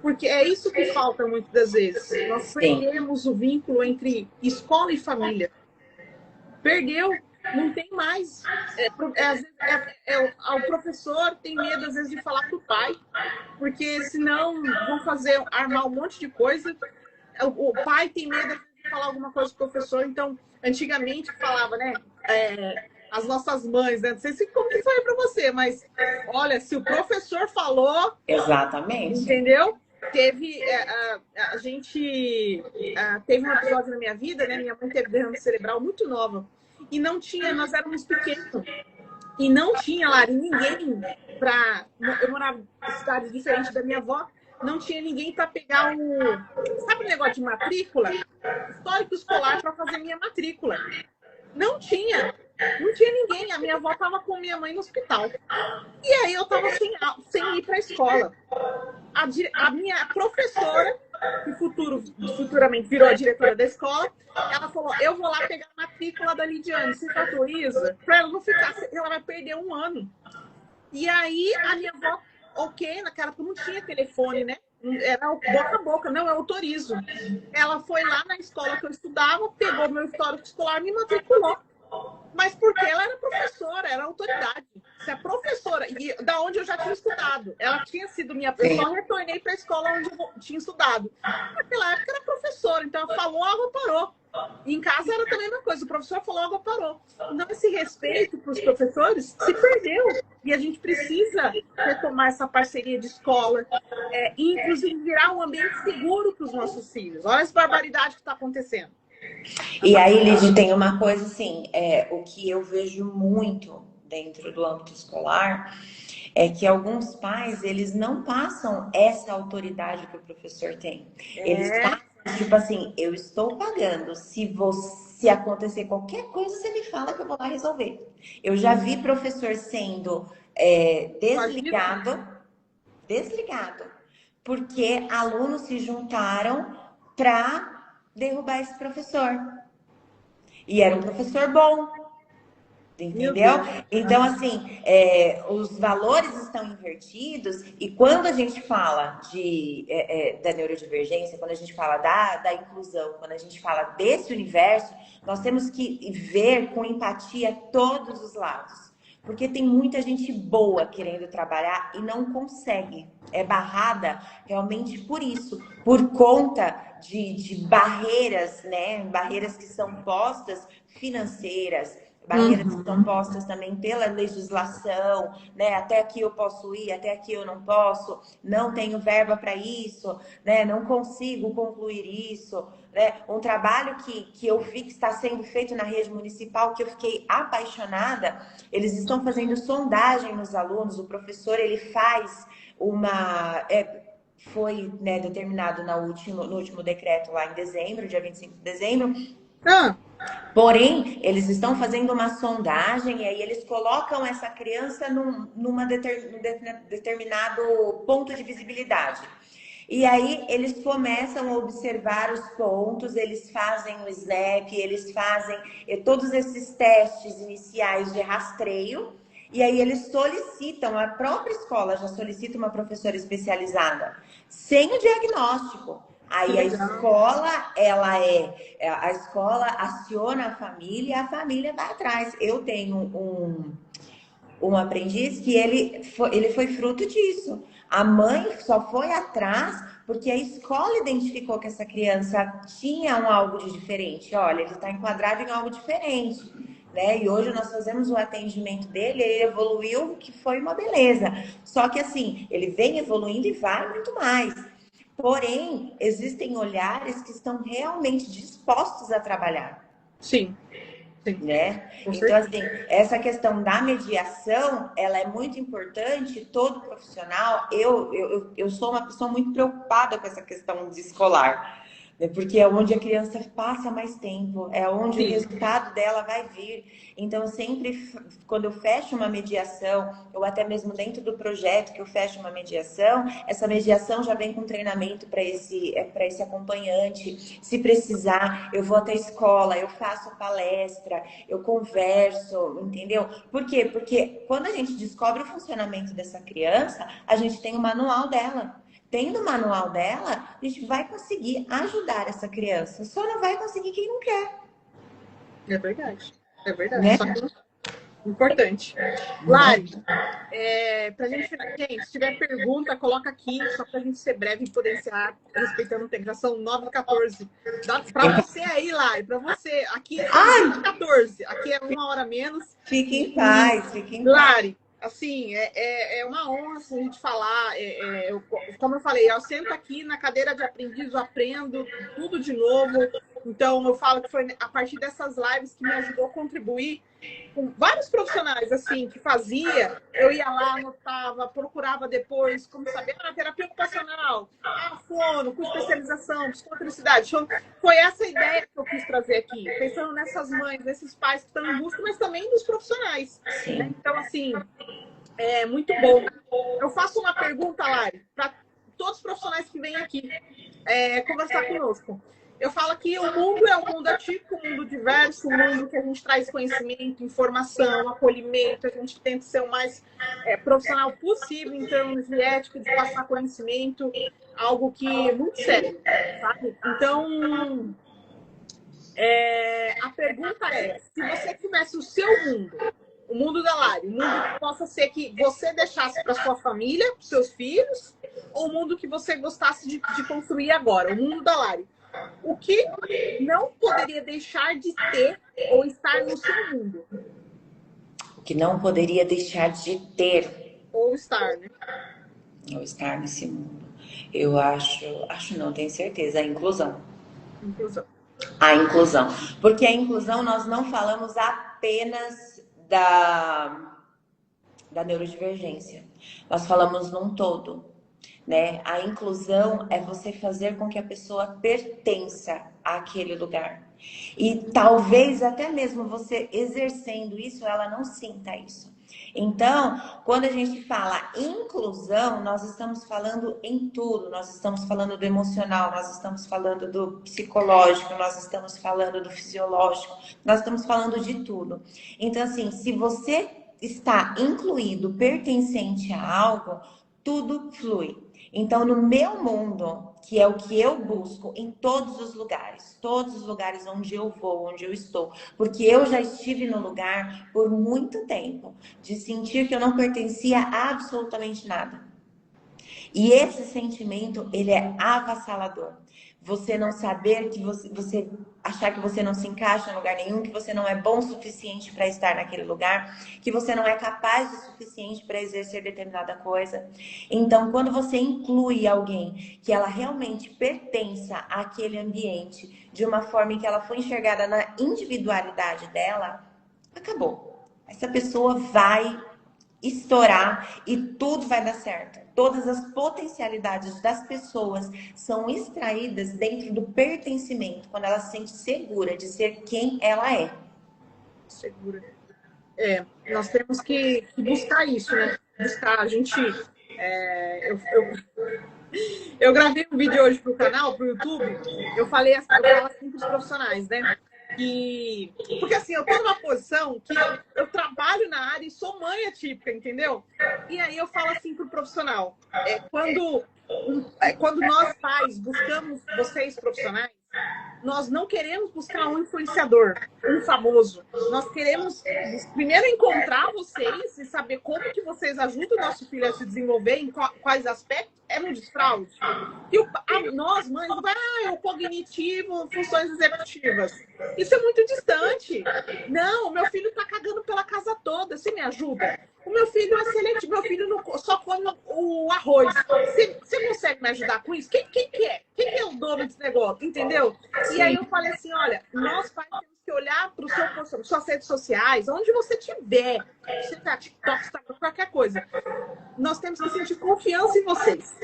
porque é isso que falta muitas das vezes. Nós Sim. perdemos o vínculo entre escola e família. Perdeu, não tem mais. O professor tem medo, às vezes, de falar para o pai, porque senão vão armar um monte de coisa. O pai tem medo de falar alguma coisa para o professor. Então, antigamente falava, né? As nossas mães, né? Não sei como que foi para você, mas olha, se o professor falou... Exatamente. Entendeu? A gente teve um episódio na minha vida, né? Minha mãe teve derrame cerebral muito nova. E não tinha, nós éramos pequenos. E não tinha lá ninguém para... Eu morava em cidade diferente da minha avó. Não tinha ninguém para pegar sabe o negócio de matrícula? Histórico escolar para fazer minha matrícula. Não tinha. Não tinha ninguém. A minha avó estava com minha mãe no hospital. E aí eu estava sem ir para a escola. A minha professora, que futuramente virou a diretora da escola, ela falou, eu vou lá pegar a matrícula da Lidiane, você autoriza? Para ela não ficar, ela vai perder um ano. E aí a minha avó, naquela época não tinha telefone, né? Era boca a boca, não, eu autorizo. Ela foi lá na escola que eu estudava, pegou meu histórico escolar e me matriculou. Mas porque ela era professora, era autoridade. Se a professora, e da onde eu já tinha estudado, ela tinha sido minha professora, eu retornei para a escola onde eu tinha estudado. Naquela época era professora, então ela falou, a água parou. E em casa era também a mesma coisa, o professor falou, a água parou. Então esse respeito para os professores se perdeu. E a gente precisa retomar essa parceria de escola, e inclusive virar um ambiente seguro para os nossos filhos. Olha essa barbaridade que está acontecendo. E aí, Lidy, tem uma coisa assim, o que eu vejo muito dentro do âmbito escolar é que alguns pais, eles não passam essa autoridade que o professor tem. Eles passam, tipo assim, eu estou pagando, se acontecer qualquer coisa, você me fala que eu vou lá resolver. Eu já vi professor sendo desligado, porque alunos se juntaram para derrubar esse professor. E era um professor bom. Entendeu? Então, assim, os valores estão invertidos. E quando a gente fala da neurodivergência, quando a gente fala da inclusão, quando a gente fala desse universo, nós temos que ver com empatia todos os lados. Porque tem muita gente boa querendo trabalhar e não consegue. É barrada realmente por isso, por conta de barreiras, né? Barreiras que são postas financeiras, barreiras que são postas também pela legislação, né? Até aqui eu posso ir, até aqui eu não posso, não tenho verba para isso, né? Não consigo concluir isso, né? Um trabalho que eu vi que está sendo feito na rede municipal, que eu fiquei apaixonada, eles estão fazendo sondagem nos alunos, o professor, ele faz foi, né, determinado no último decreto lá em dezembro, dia 25 de dezembro. Porém, eles estão fazendo uma sondagem e aí eles colocam essa criança num determinado ponto de visibilidade. E aí eles começam a observar os pontos, eles fazem o SNAP, eles fazem todos esses testes iniciais de rastreio. E aí eles solicitam, a própria escola já solicita uma professora especializada, sem o diagnóstico. Aí a escola aciona a família vai atrás. Eu tenho um aprendiz que ele foi fruto disso. A mãe só foi atrás porque a escola identificou que essa criança tinha algo de diferente. Olha, ele está enquadrado em algo diferente, né? E hoje nós fazemos o atendimento dele, ele evoluiu, que foi uma beleza. Só que assim, ele vem evoluindo e vai muito mais. Porém, existem olhares que estão realmente dispostos a trabalhar. Sim. Né? Então, assim, essa questão da mediação, ela é muito importante. Todo profissional, eu sou uma pessoa muito preocupada com essa questão de escolar, Porque é onde a criança passa mais tempo, é onde o Sim. resultado dela vai vir. Então, sempre, quando eu fecho uma mediação, ou até mesmo dentro do projeto que eu fecho uma mediação, essa mediação já vem com treinamento para esse acompanhante. Se precisar, eu vou até a escola, eu faço palestra, eu converso, entendeu? Por quê? Porque quando a gente descobre o funcionamento dessa criança, a gente tem o manual dela. Tendo o manual dela, a gente vai conseguir ajudar essa criança. Só não vai conseguir quem não quer. É verdade. É verdade. Né? Só que importante. Lari, pra gente, se tiver pergunta, coloca aqui, só pra gente ser breve e poder encerrar, respeitando o tempo. Já são 9h14. Pra você aí, Lari, pra você. Aqui são 14. Aqui é 1 hora menos. Fique em paz, fique em paz. Lari, assim, é uma honra assim, a gente falar. Como eu falei, eu sento aqui na cadeira de aprendiz, eu aprendo tudo de novo. Então, eu falo que foi a partir dessas lives que me ajudou a contribuir com vários profissionais, assim, que fazia. Eu ia lá, anotava, procurava depois, como saber, terapia ocupacional, fono, com especialização, psicomotricidade. Foi essa ideia que eu quis trazer aqui, pensando nessas mães, nesses pais que estão em busca, mas também dos profissionais. Né? Então, assim, é muito bom. Eu faço uma pergunta, Lari, para todos os profissionais que vêm aqui conversar conosco. Eu falo que o mundo é um mundo atípico, um mundo diverso, um mundo que a gente traz conhecimento, informação, acolhimento, a gente tenta ser o mais profissional possível em termos de ética, de passar conhecimento, algo que é muito sério, sabe? Então, a pergunta é, se você tivesse o seu mundo, o mundo da Lari, o mundo que possa ser que você deixasse para sua família, para seus filhos, ou o mundo que você gostasse de construir agora, o mundo da Lari. O que não poderia deixar de ter ou estar no seu mundo? O que não poderia deixar de ter. Ou estar, né? Ou estar nesse mundo. Eu acho não, tenho certeza, a inclusão. Inclusão. A inclusão. Porque a inclusão nós não falamos apenas da neurodivergência. Nós falamos num todo. Né? A inclusão é você fazer com que a pessoa pertença àquele lugar. E talvez até mesmo você exercendo isso, ela não sinta isso. Então, quando a gente fala inclusão, nós estamos falando em tudo. Nós estamos falando do emocional, nós estamos falando do psicológico, nós estamos falando do fisiológico, nós estamos falando de tudo. Então, assim, se você está incluído, pertencente a algo, tudo flui. Então, no meu mundo, que é o que eu busco em todos os lugares onde eu vou, onde eu estou, porque eu já estive no lugar por muito tempo, de sentir que eu não pertencia a absolutamente nada. E esse sentimento, ele é avassalador. Você não saber que você achar que você não se encaixa em lugar nenhum, que você não é bom o suficiente para estar naquele lugar, que você não é capaz o suficiente para exercer determinada coisa. Então, quando você inclui alguém que ela realmente pertença àquele ambiente de uma forma em que ela foi enxergada na individualidade dela, acabou. Essa pessoa vai estourar e tudo vai dar certo. Todas as potencialidades das pessoas são extraídas dentro do pertencimento, quando ela se sente segura de ser quem ela é. Segura. Nós temos que buscar isso, né? Buscar, a gente... Eu gravei um vídeo hoje pro canal, pro YouTube, eu falo assim pros profissionais, né? Porque assim, eu tô numa posição que eu trabalho na área e sou mãe atípica, entendeu? E aí eu falo assim pro profissional, quando nós pais buscamos vocês profissionais, nós não queremos buscar um influenciador, um famoso. Nós queremos primeiro encontrar vocês e saber como que vocês ajudam o nosso filho a se desenvolver, em quais aspectos. É um desfraude. E nós, mães, o cognitivo, funções executivas. Isso é muito distante. Não, o meu filho está cagando pela casa toda. Você me ajuda? O meu filho é seletivo, meu filho só come o arroz. Você consegue me ajudar com isso? Quem que é? Quem que é o dono desse negócio? Entendeu? Sim. E aí eu falei assim, olha, nós pais temos que olhar para suas redes sociais, onde você tiver, você tá TikTok, Instagram, qualquer coisa. Nós temos que sentir confiança em vocês.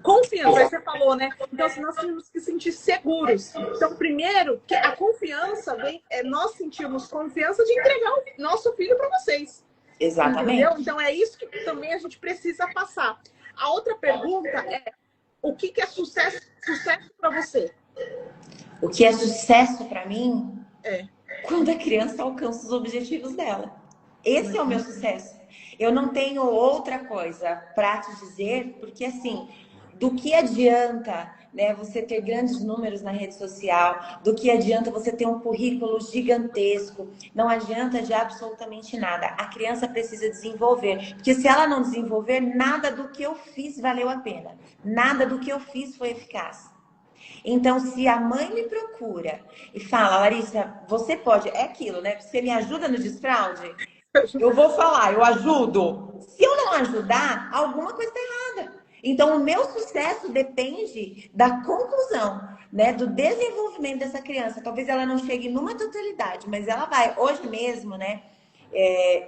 Confiança, aí você falou, né? Então, assim, nós temos que sentir seguros. Então, primeiro, que a confiança vem, nós sentimos confiança de entregar o nosso filho para vocês. Exatamente. Entendeu? Então, é isso que também a gente precisa passar. A outra pergunta é: o que é sucesso para você? O que é sucesso para mim É quando a criança alcança os objetivos dela. Esse é o meu sucesso. Eu não tenho outra coisa para te dizer, porque assim, do que adianta, né, você ter grandes números na rede social, do que adianta você ter um currículo gigantesco, não adianta de absolutamente nada. A criança precisa desenvolver, porque se ela não desenvolver, nada do que eu fiz valeu a pena, nada do que eu fiz foi eficaz. Então, se a mãe me procura e fala, Larissa, você pode, é aquilo, né? Você me ajuda no desfraude? Eu vou falar, eu ajudo. Se eu não ajudar, alguma coisa está errada. Então, o meu sucesso depende da conclusão, né? Do desenvolvimento dessa criança. Talvez ela não chegue numa totalidade, mas ela vai. Hoje mesmo, né?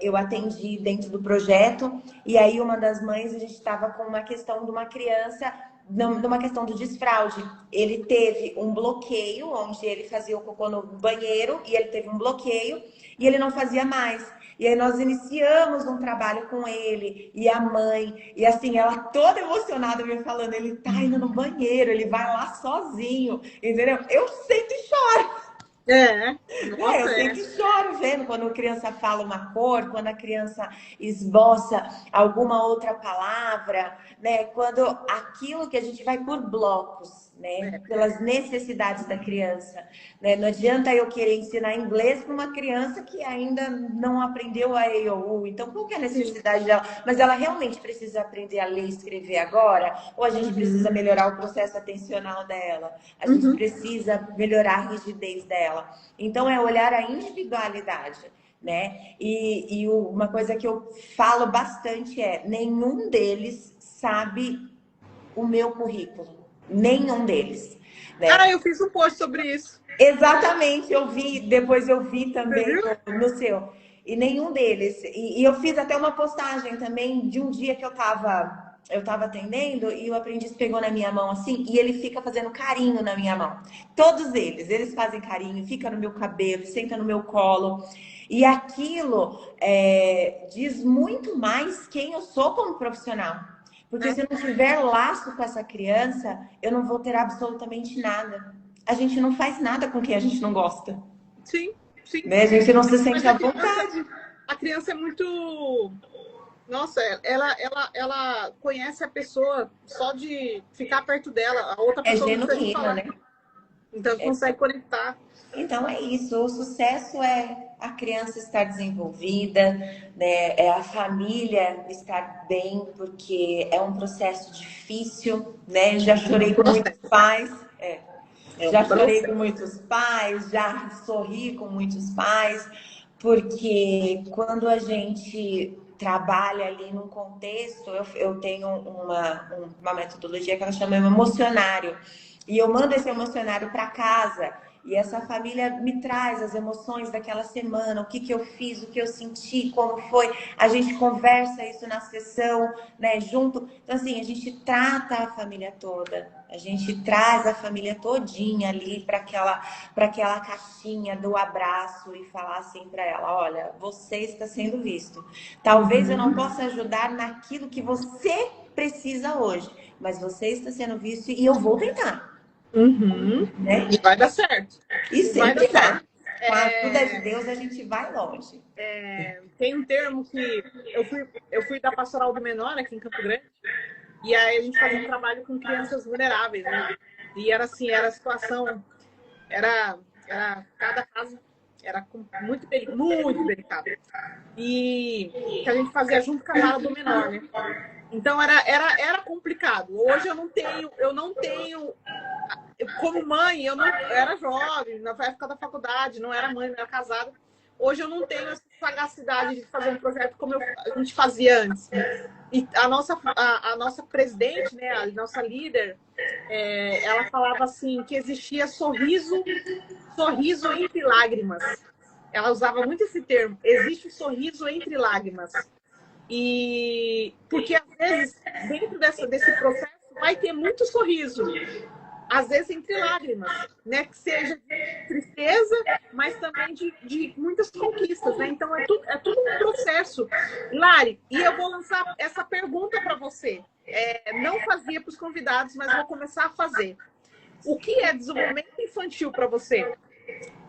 Eu atendi dentro do projeto e aí uma das mães, a gente estava com uma questão de uma criança, numa questão do desfraude. Ele teve um bloqueio, onde ele fazia o cocô no banheiro e ele teve um bloqueio e ele não fazia mais. E aí nós iniciamos um trabalho com ele e a mãe, e assim, ela toda emocionada me falando, ele tá indo no banheiro, ele vai lá sozinho, entendeu? Eu sento e choro. Eu sempre choro vendo quando a criança fala uma cor, quando a criança esboça alguma outra palavra, né? Quando aquilo que a gente vai por blocos, né? Pelas necessidades da criança, né? Não adianta eu querer ensinar inglês para uma criança que ainda não aprendeu a E, ou U. Então, qual que é a necessidade dela? Mas ela realmente precisa aprender a ler e escrever agora? Ou a gente precisa melhorar o processo atencional dela? A gente precisa melhorar a rigidez dela? Então, é olhar a individualidade, né? E uma coisa que eu falo bastante é: nenhum deles sabe o meu currículo. Nenhum deles. Né? Eu fiz um post sobre isso. Exatamente, eu vi, depois eu vi também no seu. E nenhum deles. E eu fiz até uma postagem também de um dia que eu tava atendendo e o aprendiz pegou na minha mão assim e ele fica fazendo carinho na minha mão. Todos eles fazem carinho, fica no meu cabelo, senta no meu colo. E aquilo diz muito mais quem eu sou como profissional. Porque se eu não tiver laço com essa criança, eu não vou ter absolutamente nada. A gente não faz nada com quem a gente não gosta. Sim. Né? A gente não se sente à vontade. A criança é muito... Nossa, ela conhece a pessoa só de ficar perto dela. A outra pessoa não consegue falar, né? Então consegue conectar. Então é isso. O sucesso é a criança estar desenvolvida, né? É a família estar bem, porque é um processo difícil, né? Já chorei com muitos pais. Já chorei com muitos pais, já sorri com muitos pais, porque quando a gente trabalha ali num contexto, eu tenho uma metodologia que ela chama emocionário, e eu mando esse emocionário para casa, e essa família me traz as emoções daquela semana, o que eu fiz, o que eu senti, como foi. A gente conversa isso na sessão, né, junto. Então, assim, a gente trata a família toda. A gente traz a família todinha ali para aquela caixinha do abraço e falar assim para ela: olha, você está sendo visto. Talvez eu não possa ajudar naquilo que você precisa hoje, mas você está sendo visto e eu vou tentar. Né? E vai dar certo. E sempre dá. Com a ajuda de Deus, a gente vai longe. Tem um termo que eu fui da Pastoral do Menor aqui em Campo Grande, e aí a gente fazia um trabalho com crianças vulneráveis, né? E era assim, era a situação, cada caso era muito delicado. E que a gente fazia junto com a vara do menor, né? Então era complicado. Hoje eu não tenho, como mãe, eu era jovem, na época da faculdade, não era mãe, não era casada. Hoje eu não tenho essa sagacidade de fazer um projeto como a gente fazia antes. E a nossa presidente, né, a nossa líder, ela falava assim que existia sorriso entre lágrimas. Ela usava muito esse termo. Existe o sorriso entre lágrimas. E porque às vezes dentro desse processo vai ter muito sorriso, às vezes entre lágrimas, né? Que seja de tristeza, mas também de muitas conquistas, né? Então é tudo um processo. Lari, e eu vou lançar essa pergunta para você. Não fazia para os convidados, mas vou começar a fazer. O que é desenvolvimento infantil para você?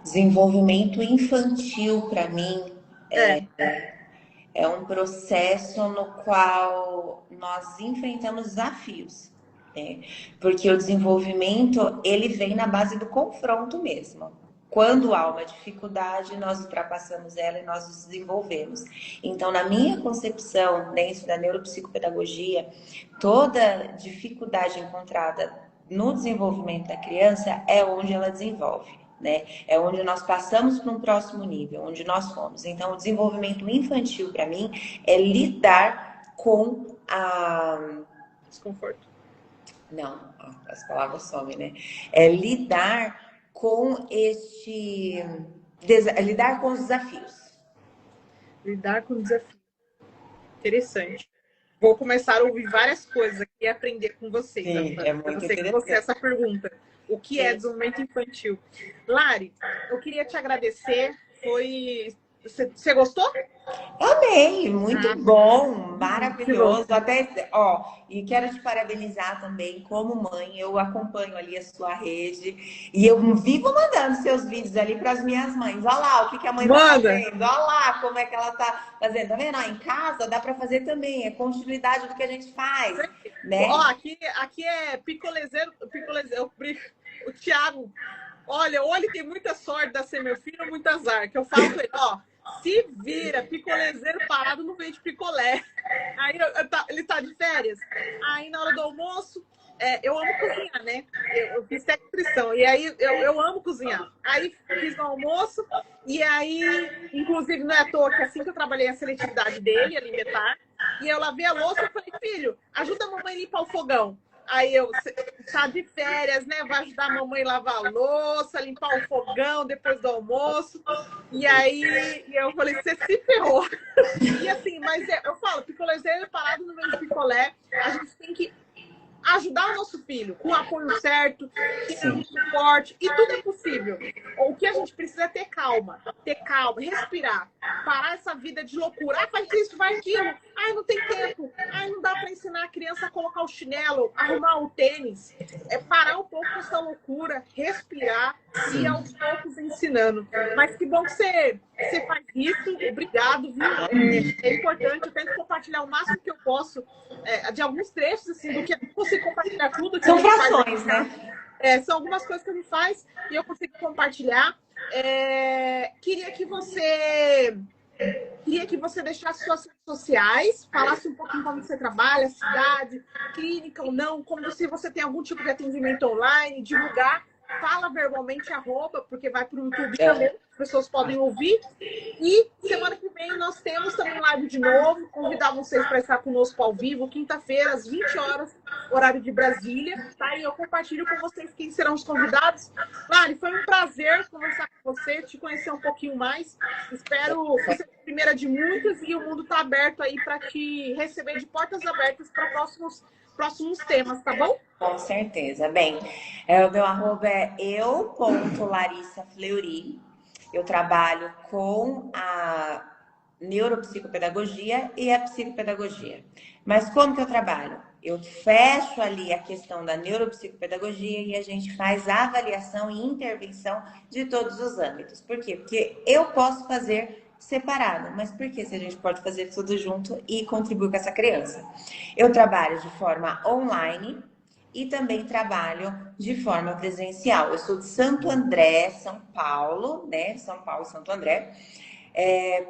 Desenvolvimento infantil, para mim, é um processo no qual nós enfrentamos desafios, né? Porque o desenvolvimento, ele vem na base do confronto mesmo. Quando há uma dificuldade, nós ultrapassamos ela e nós nos desenvolvemos. Então, na minha concepção, dentro da neuropsicopedagogia, toda dificuldade encontrada no desenvolvimento da criança é onde ela desenvolve, né? É onde nós passamos para um próximo nível, onde nós fomos. Então, o desenvolvimento infantil, para mim, é lidar com a... Desconforto. Não, as palavras somem, né? É lidar com lidar com os desafios. Lidar com desafios. Interessante. Vou começar a ouvir várias coisas aqui e aprender com vocês. Sim, é muito interessante. Você essa pergunta. O que é desenvolvimento infantil? Lari, eu queria te agradecer. Você gostou? Amei, muito bom, maravilhoso. Até, e quero te parabenizar também, como mãe, eu acompanho ali a sua rede e eu vivo mandando seus vídeos ali para as minhas mães. Olha lá o que a mãe está fazendo, olha lá como é que ela está fazendo. Tá vendo? Em casa dá para fazer também, é continuidade do que a gente faz, né? Aqui é picolezeiro, o Thiago. Olha, ou ele tem muita sorte de ser meu filho ou muito azar, que eu falo com ele, se vira, picolezeiro parado não vende picolé. Aí ele tá de férias. Aí na hora do almoço, eu amo cozinhar, né? Eu fiz nutrição. E aí eu amo cozinhar. Aí fiz no almoço, e aí, inclusive, não é à toa que assim que eu trabalhei a seletividade dele, alimentar, e eu lavei a louça e falei, filho, ajuda a mamãe a limpar o fogão. Aí tá de férias, né? Vai ajudar a mamãe a lavar a louça, limpar o fogão depois do almoço. E aí eu falei, você se ferrou. E assim, mas eu falo, picolézeiro parado no meio de picolé, a gente tem que ajudar o nosso filho com o apoio certo, com suporte, e tudo é possível. O que a gente precisa é ter calma, respirar, parar essa vida de loucura. Faz isso, faz aquilo. Não tem tempo. Não dá para ensinar a criança a colocar o chinelo, arrumar o tênis. É parar um pouco com essa loucura, respirar e aos poucos ensinando. Mas que bom que você faz isso. Obrigado, viu? É importante. Eu tento compartilhar o máximo que eu posso de alguns trechos, assim, do que eu consigo compartilhar tudo. São frações, né? São algumas coisas que a gente faz e eu consigo compartilhar. Queria que você deixasse suas redes sociais, falasse um pouquinho como você trabalha, cidade, clínica ou não, como se você tem algum tipo de atendimento online, divulgar. Fala verbalmente @ porque vai para o YouTube também, as pessoas podem ouvir. E semana que vem nós temos também live de novo. Convidar vocês para estar conosco ao vivo, quinta-feira, às 20 horas, horário de Brasília. Tá? E eu compartilho com vocês quem serão os convidados. Lari, foi um prazer conversar com você, te conhecer um pouquinho mais. Espero que seja a primeira de muitas e o mundo está aberto aí para te receber de portas abertas para próximos temas, tá bom? Com certeza. Bem, o meu @ é eu.larissafleury. Eu trabalho com a neuropsicopedagogia e a psicopedagogia. Mas como que eu trabalho? Eu fecho ali a questão da neuropsicopedagogia e a gente faz a avaliação e intervenção de todos os âmbitos. Por quê? Porque eu posso fazer separado, mas por que se a gente pode fazer tudo junto e contribuir com essa criança? Eu trabalho de forma online e também trabalho de forma presencial. Eu sou de Santo André, São Paulo, né? São Paulo, Santo André.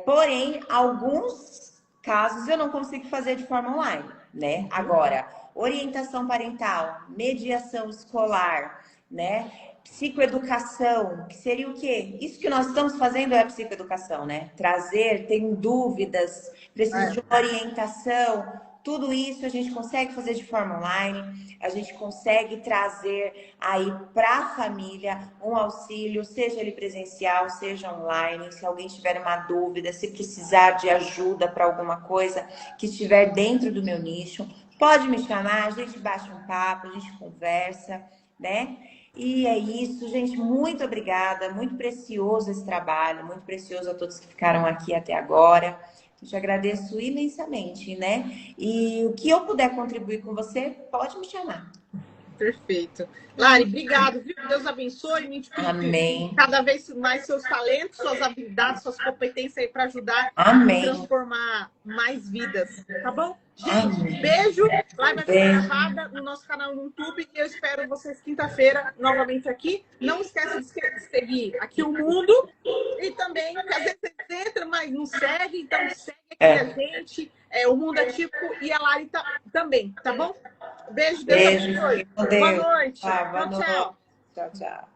Porém, alguns casos eu não consigo fazer de forma online, né? Agora, orientação parental, mediação escolar, né? Psicoeducação, que seria o quê? Isso que nós estamos fazendo é a psicoeducação, né? Trazer, tem dúvidas, precisa de uma orientação. Tudo isso a gente consegue fazer de forma online, a gente consegue trazer aí para a família um auxílio, seja ele presencial, seja online. Se alguém tiver uma dúvida, se precisar de ajuda para alguma coisa que estiver dentro do meu nicho, Pode me chamar, a gente bate um papo, a gente conversa, né? E é isso, gente. Muito obrigada. Muito precioso esse trabalho, muito precioso a todos que ficaram aqui até agora. Eu te agradeço imensamente, né? E o que eu puder contribuir com você, pode me chamar. Perfeito. Lari, obrigado, viu? Deus abençoe, multiplique Amém. cada vez mais seus talentos, suas habilidades, suas competências aí para ajudar e Amém. transformar mais vidas, tá bom? Gente, Amém. beijo. Live vai ficar Beijo. gravada no nosso canal no YouTube e eu espero vocês quinta-feira novamente aqui. Não esquece de seguir aqui o Mundo e também, às vezes você entra, mas não segue, então segue aqui a gente, o Mundo Atípico e a Lari também, tá bom? Beijo, Deus Beijo. abençoe. Com Boa Deus. noite. Tá, boa Tchau, noite. tchau. Tchau, tchau.